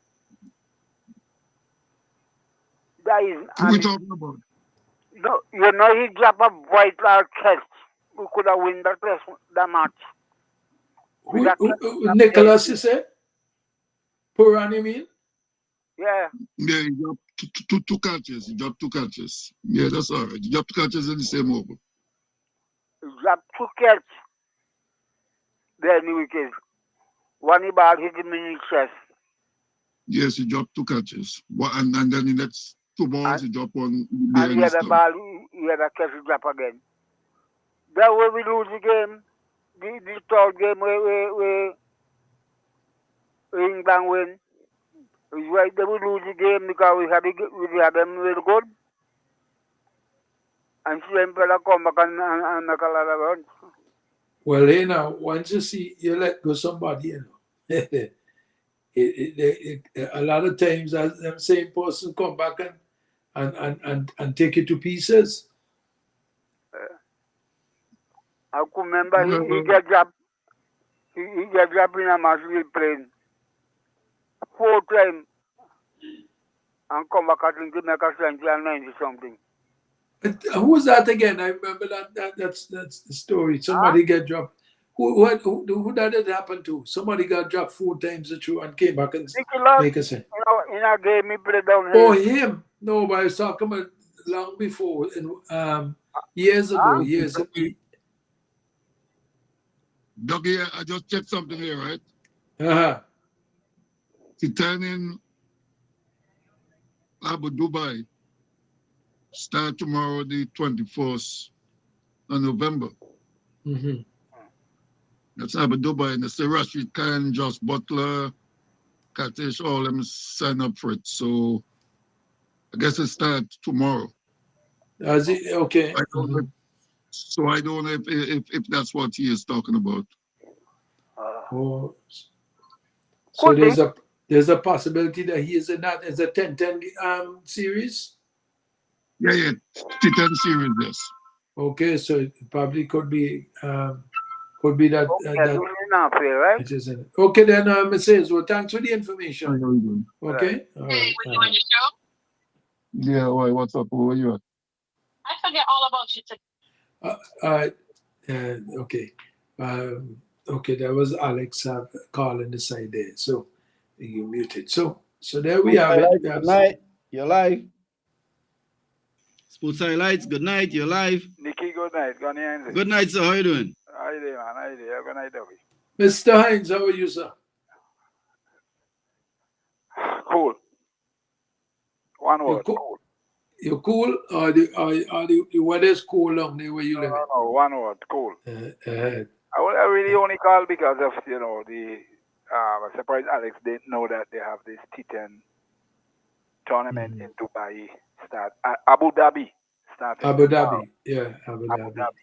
That is. What are we talking about? No, he dropped a vital test. We could have won that match. Nicholas, you say? Puran, you mean? Yeah. Yeah, he dropped two catches. He dropped 2 catches. Yeah, that's all right. He dropped 2 catches in the same over. He dropped 2 catches. Then he wicked. One ball hit him in his chest. Yes, he dropped 2 catches. And then the next 2 balls, he dropped 1. And the other ball, he had a catch drop again. That way we lose the game. The third game where England win. It's right they will lose the game because we had them really good. And Fella come back and make a lot of runs. Well, now, once you see you let go somebody, a lot of times that them same person come back and take it to pieces. I could remember he get dropped. He get dropped in a match we playing 4 times and come back and make a century and 90 something. Who was that again? I remember that's the story. Somebody get dropped. Who that had happened to? Somebody got dropped 4 times through and came back and make a sense. In a game he played down here. Oh, him? No, but I was talking about long before, years ago. Dougie, I just checked something here, right? Uh-huh. Titanian Abu Dubai start tomorrow, the 24th of November. Mm-hmm. That's Abu Dubai, and it's the Rashid Khan, Josh Butler, Katish, all them sign up for it. So I guess it starts tomorrow. Okay. So I don't know if that's what he is talking about. So there's a possibility that he is in that as a 10-10 series. Yeah, T10 series, yes. Okay, so it probably could be that. Right? It is in. Okay, then it says, well, thanks for the information. Okay. Hey, were you on your show? Yeah, what's up? Where are you at? I forget all about you today. Okay. Okay, that was Alex calling the side there. So you muted. So there we have it. You're live. Sports Highlights, good night, you're live. Nicky, good night. Good night, sir. How you doing? How you doing, man? How you doing? Have a night, Dobby. Mr. Hines, how are you, sir? Cool. One word, cool. You're cool, or the weather's cool down there where you live? No, one word, cool. I really only called because of, the, I'm surprised Alex didn't know that they have this T10 tournament in Dubai, Abu Dhabi. Abu Dhabi, yeah, Abu Dhabi.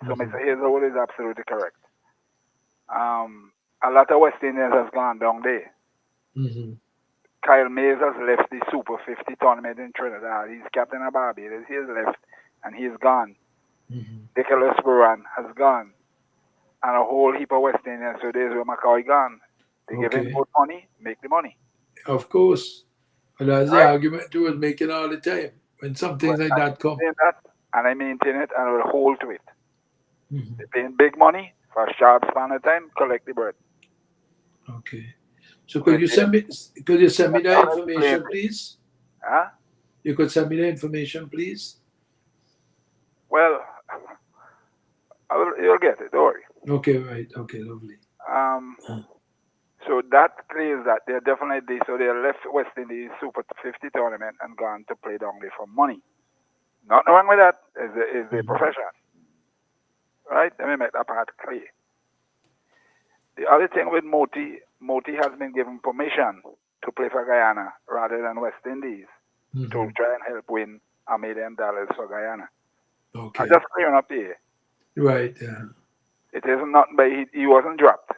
So Mr. Hazelwood is absolutely correct. A lot of West Indians has gone down there. Kyle Mays has left the Super 50 tournament in Trinidad. He's captain of Barbados. He has left and he's gone. Nicholas Buran has gone. And a whole heap of West Indians. So there's where McCoy gone. They give him good money, make the money. Of course. But that's the argument you was making all the time. When some things like that come. And I maintain it and I will hold to it. They're paying big money for a short span of time, collect the bread. Okay. So could you send me that information, please? Huh? You could send me the information, please? Well, you'll get it, don't worry. Okay, right. Okay, lovely. So that clears that. They're definitely, so they left West Indies Super 50 tournament and gone to play down there for money. Nothing wrong with that. Is the profession. Right? Let me make that part clear. The other thing with Moti has been given permission to play for Guyana rather than West Indies to try and help win $1 million for Guyana. Okay. I'm just clearing up here. Right, yeah. It isn't nothing, but he wasn't dropped.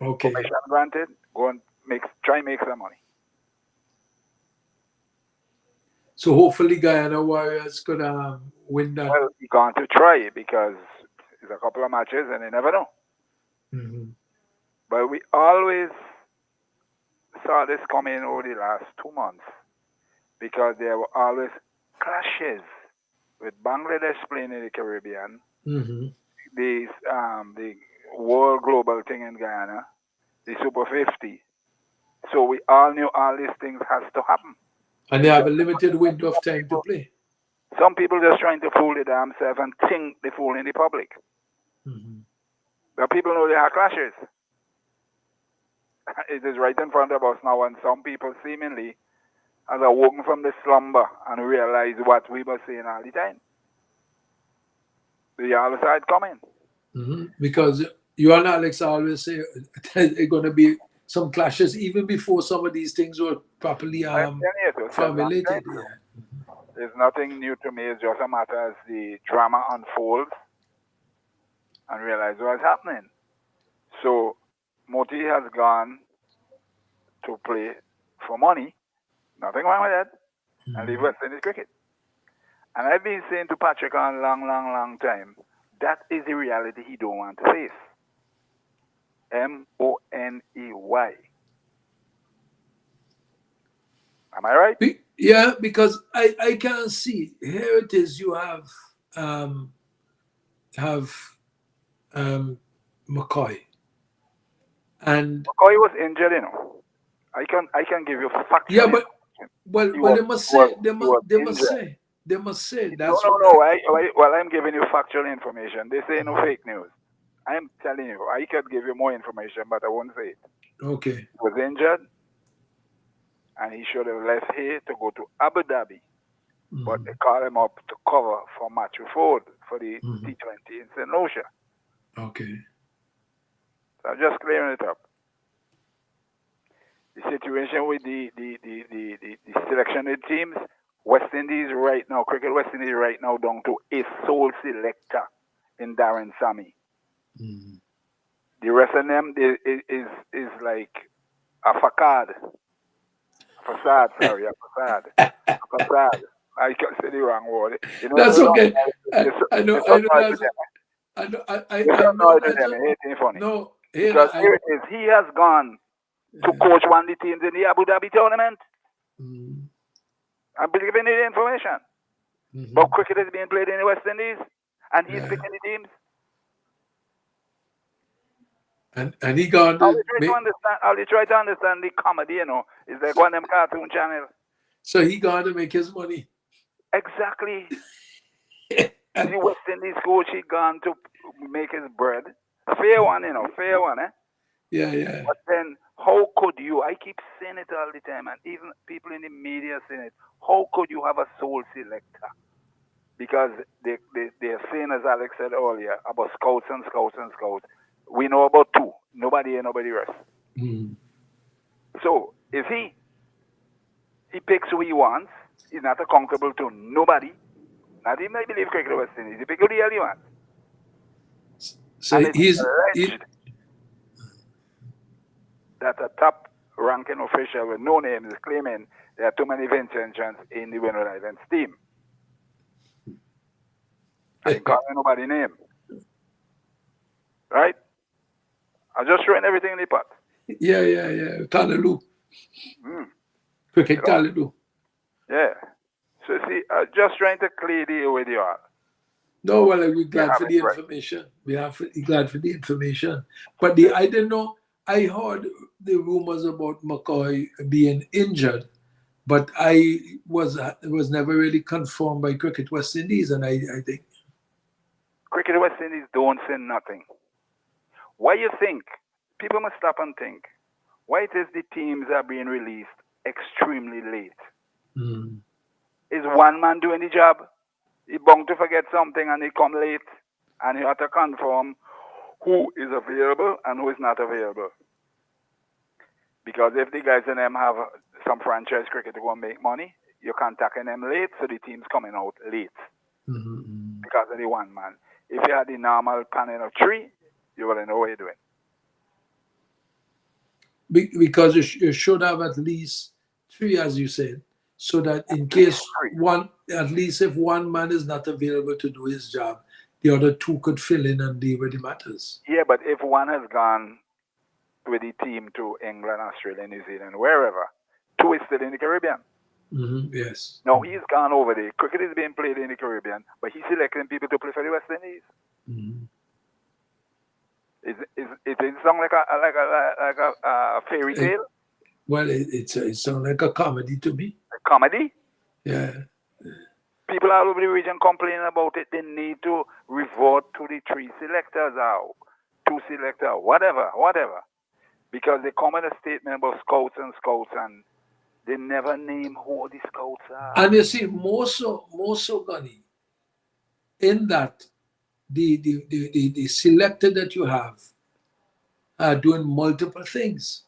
Okay. Permission granted. Go and try and make some money. So hopefully Guyana Warriors could win that. Well, you're going to try because it's a couple of matches and you never know. But we always saw this coming over the last 2 months because there were always clashes with Bangladesh playing in the Caribbean, the World Global thing in Guyana, the Super 50. So we all knew all these things has to happen. And they have a limited window of time to play. Some people just trying to fool the damn self and think they're fooling the public. But people know there are clashes. It is right in front of us now, and some people seemingly have awoken from the slumber and realize what we were saying all the time. The other side coming. Because you and Alex always say there's going to be some clashes even before some of these things were properly formulated. There's nothing new to me. It's just a matter as the drama unfolds and realize what's happening. So Moti has gone to play for money. Nothing wrong with that. And leave West Indies cricket. And I've been saying to Patrick on a long time, that is the reality he don't want to face. Money. Am I right? Yeah, because I can see here it is. You have McCoy, and McCoy was injured. I can give you facts. Yeah, but they must say. That's no. Well, I'm giving you factual information. They say no fake news. I'm telling you, I could give you more information, but I won't say it. Okay. He was injured, and he should have left here to go to Abu Dhabi. But they called him up to cover for Matthew Ford for the T20 in St. Lucia. Okay. So I'm just clearing it up. The situation with the selected teams, West Indies right now, Cricket West Indies right now down to a sole selector in Darren Sammy. The rest of them is like a facade. Facade. I can't say the wrong word. That's okay. I know. No, because here it is. He has gone to coach one of the teams in the Abu Dhabi tournament. I'm giving you the information. But cricket is being played in the West Indies, and he's picking the teams. And he gone to I'll try to understand the comedy, It's like one of them cartoon channels. So he gone to make his money. Exactly. The West Indies coach, he gone to make his bread. Fair one, fair one, eh? Yeah. But then, how could you? I keep saying it all the time, and even people in the media saying it. How could you have a soul selector? Because they're saying, as Alex said earlier, about scouts and scouts and scouts. We know about two. Nobody and nobody rest. So if he picks who he wants, he's not accountable to nobody. Not even I believe Cricket West Indies. He picks who he really wants. So and it's alleged that a top-ranking official with no name is claiming there are too many Vincentians in the Winter Islands team. I didn't call nobody name. Right? I'm just throwing everything in the pot. Yeah. Callaloo. Cricket Callaloo. Yeah. So see, just trying to clear the air with you all. No, well, we're glad for the information. We are glad for the information. But I didn't know. I heard the rumors about McCoy being injured, but it was never really confirmed by Cricket West Indies, and I think Cricket West Indies don't say nothing. Why you think? People must stop and think. Why it is the teams are being released extremely late? Is one man doing the job? He bound to forget something and he come late, and you have to confirm who is available and who is not available. Because if the guys in them have some franchise cricket to go and make money, you're contacting them late, so the team's coming out late. Because of the one man. If you had the normal panel of three, you wouldn't know what you're doing. Because you should have at least three, as you said, so that in case at least if one man is not available to do his job, the other two could fill in and deal with the matters. Yeah, but if one has gone with the team to England, Australia, New Zealand, wherever, two is still in the Caribbean. Yes. No, he's gone over there. Cricket is being played in the Caribbean, but he's selecting people to play for the West Indies. It sound like a fairy tale? Well, it sounds like a comedy to me. A comedy? Yeah. People all over the region complaining about it. They need to revert to the three selectors or two selectors, whatever. Because they come in a statement about scouts, and they never name who the scouts are. And you see, more so, Gunny, in that the selector that you have are doing multiple things.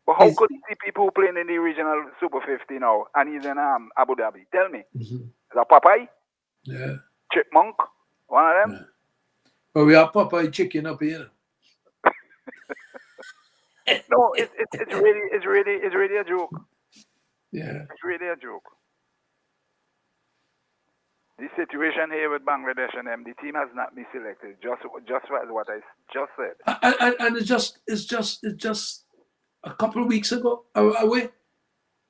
But how could you see people playing in the regional Super 50 now, and he's in Abu Dhabi? Tell me. Is that Popeye? Yeah. Chipmunk? One of them? Yeah. But we have Popeye chicken up here. No, it's really a joke. Yeah. It's really a joke. The situation here with Bangladesh and them, the team has not been selected. Just as what I just said. And it's just a couple of weeks ago away.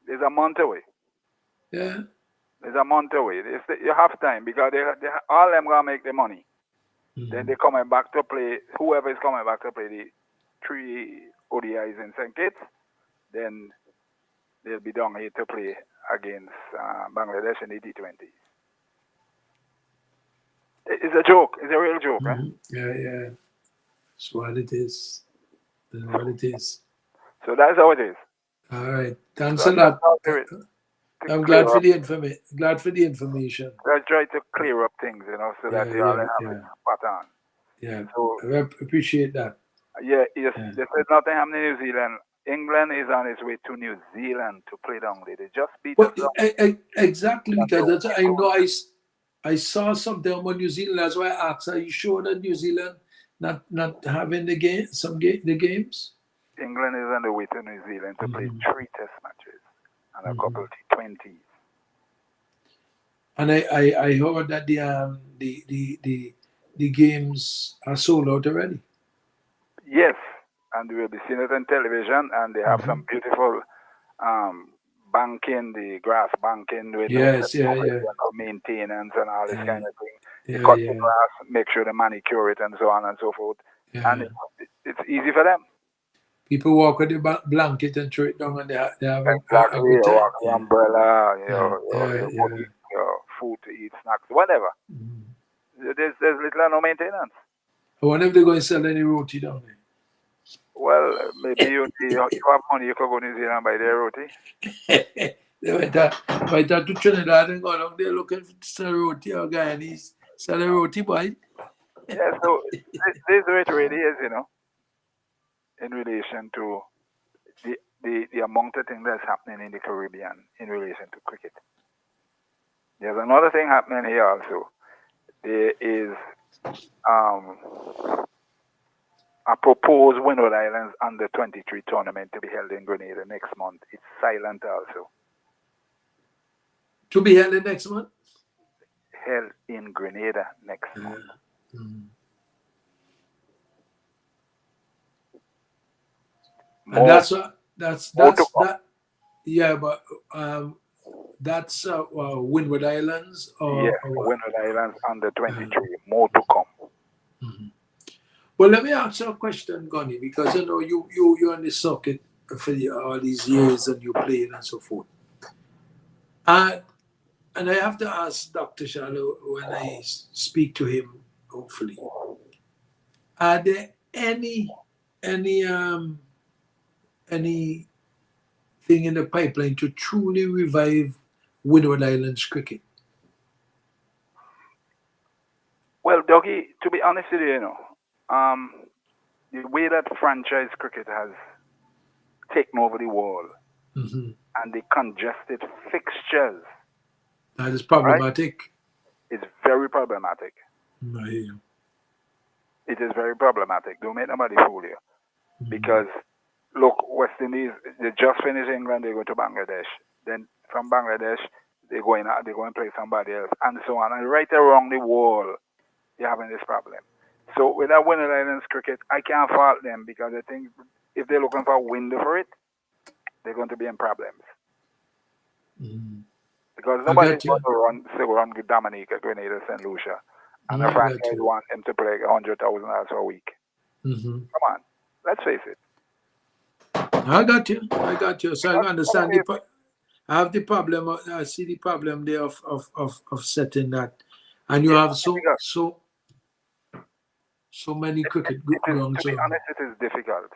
It's a month away. Yeah. It's a month away. You have time because they all them gonna make the money. Then they're coming back to play. Whoever is coming back to play the 3 ODIs in St. Kitts, then they'll be down here to play against Bangladesh in the D20s. It's a joke. It's a real joke. Yeah. That's what it is. That's what it is. So that's how it is. All right. Thanks a lot. I'm glad for the information. Let's try to clear up things, so that you all have a pattern. Yeah. So I appreciate that. Yeah. They said nothing happening in New Zealand. England is on its way to New Zealand to play down there. They just beat us down. Exactly, because that's, I know I saw something about New Zealand. That's why I asked, are you sure that New Zealand not having the games? England is on the way to New Zealand to play 3 test matches and a couple T20s. And I heard that the games are sold out already. Yes, and we will be seeing it on television, and they have some beautiful banking, the grass banking with maintenance and all this kind of thing. They cut the grass, make sure they manicure it, and so on and so forth. Yeah. And it's easy for them. People walk with the blanket and throw it down, and they have exactly. a good time. Walk the umbrella, food to eat, snacks, whatever. There's little or no maintenance. I wonder if they're going to sell any roti down there. Well, maybe you have money, you could go to New Zealand and buy their roti. They went out to Trinidad and go down there looking for sell roti or Guyanese selling roti, boy. Yeah, so this is where it really is, you know, in relation to the amount of things that's happening in the Caribbean in relation to cricket. There's another thing happening here also. There is a proposed Windward Islands under-23 tournament to be held in Grenada next month. It's silent also. To be held in next month? Held in Grenada next month. And that's that. Yeah, but that's Windward Islands or Windward Islands under-23. More to come. Well, let me ask you a question, Gunny, because you know you're on the circuit for all these years and you played and so forth. And I have to ask Dr. Shallow when I speak to him, hopefully. Are there anything in the pipeline to truly revive Windward Islands cricket? Well, Dougie, to be honest with you, you know, the way that franchise cricket has taken over the world and the congested fixtures. That is problematic. Right? It's very problematic. I hear you. It is very problematic. Don't make nobody fool you. Because, look, West Indies, they just finished England, they go to Bangladesh. Then from Bangladesh, they go and play somebody else, and so on. And right around the world, you're having this problem. So with that Windward Islands cricket, I can't fault them because I think if they're looking for a window for it, they're going to be in problems. Because nobody's going to run Dominica, Grenada, St. Lucia. And the franchise want them to play $100,000 a week. Come on, let's face it. I got you. So I understand I have the problem. I see the problem there of setting that, and you have so many cricket grounds. To be honest, it is difficult.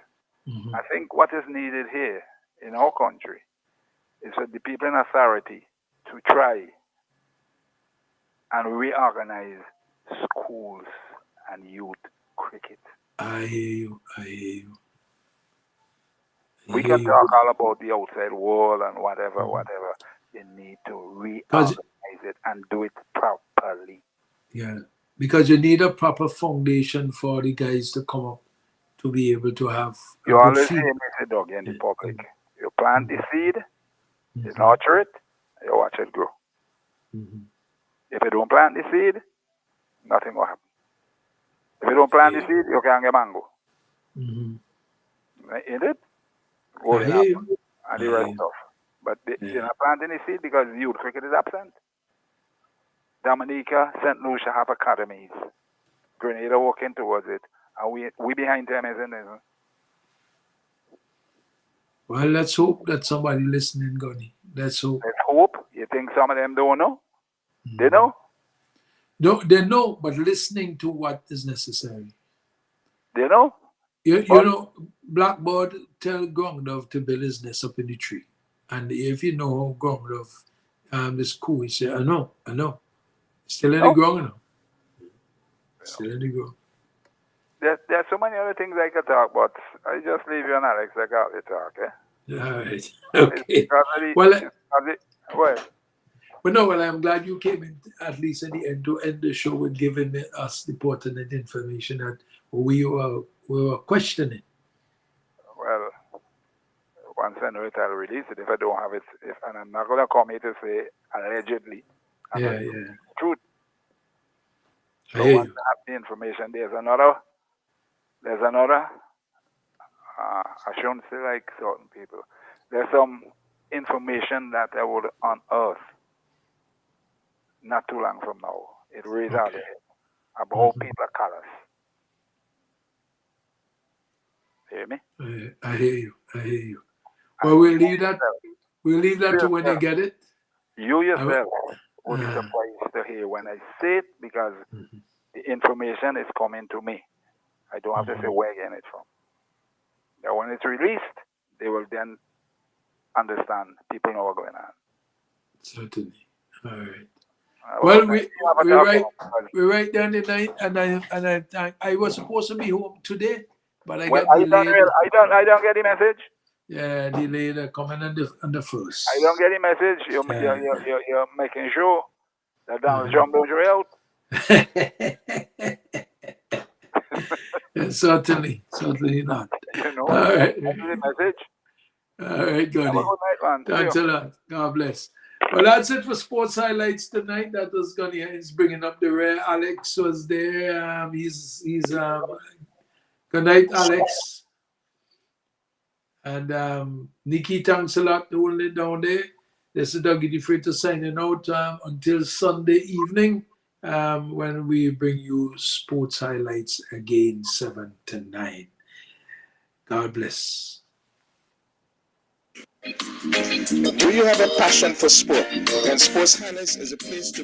I think what is needed here in our country is for the people in authority to try and reorganize schools and youth cricket. I hear you. We can talk all about the outside world and whatever. You need to reorganize it and do it properly. Yeah, because you need a proper foundation for the guys to come up to be able to have. You always hear me, dog, in the public. You plant the seed, you nurture it, you watch it grow. If you don't plant the seed, nothing will happen. If you don't plant the seed, you can't get mango. Ain't it? And the rest stuff. But you're not planting the seed because youth cricket is absent. Dominica, St. Lucia have academies. Grenada working towards it. And we behind them, isn't it? Well, let's hope that somebody listening, Gunny. Let's hope. Let's hope. You think some of them don't know? They know? No, they know, but listening to what is necessary. They know? You know, Blackbird tell Grongdove to build his nest up in the tree. And if you know Grongdove is cool, he say, I know. Still in the ground now. Still in the ground. There are so many other things I could talk about. I just leave you and Alex. I got to talk, eh? All right. Okay. Well, I'm glad you came in at least at the end to end the show with giving us the pertinent information that we were questioning. Well, once I know it, I'll release it. If I don't have it, and I'm not going to come here to say allegedly. Yeah. Truth. So I once I have the information, there's another. I shouldn't say like certain people. There's some information that I would unearth not too long from now. It raised out there about how people are callous. Hear me? I hear you. Well, we'll leave that to when they get it. You yourself will be surprised have to hear when I say it because the information is coming to me. I don't have to say where I'm getting it from. Now, when it's released, they will then understand. People know what's going on. Certainly. All right. Well, we right down the night, and I was supposed to be home today, but I got delayed. I don't get the message. Yeah, delayed coming on the first. I don't get the message. You're making sure that Donald Trump don't drill out. Certainly not. You know, all right. The message. All right, good. Have a good night, man. Thanks a lot. God bless. Well, that's it for sports highlights tonight. That was he's bringing up the rear. Alex was there. He's good night, Alex. And Nikki, thanks a lot holding it down there. This is Dougie DeFrito signing out until Sunday evening when we bring you sports highlights again, 7 to 9. God bless. Do you have a passion for sport? Then Sports Highlights is a place to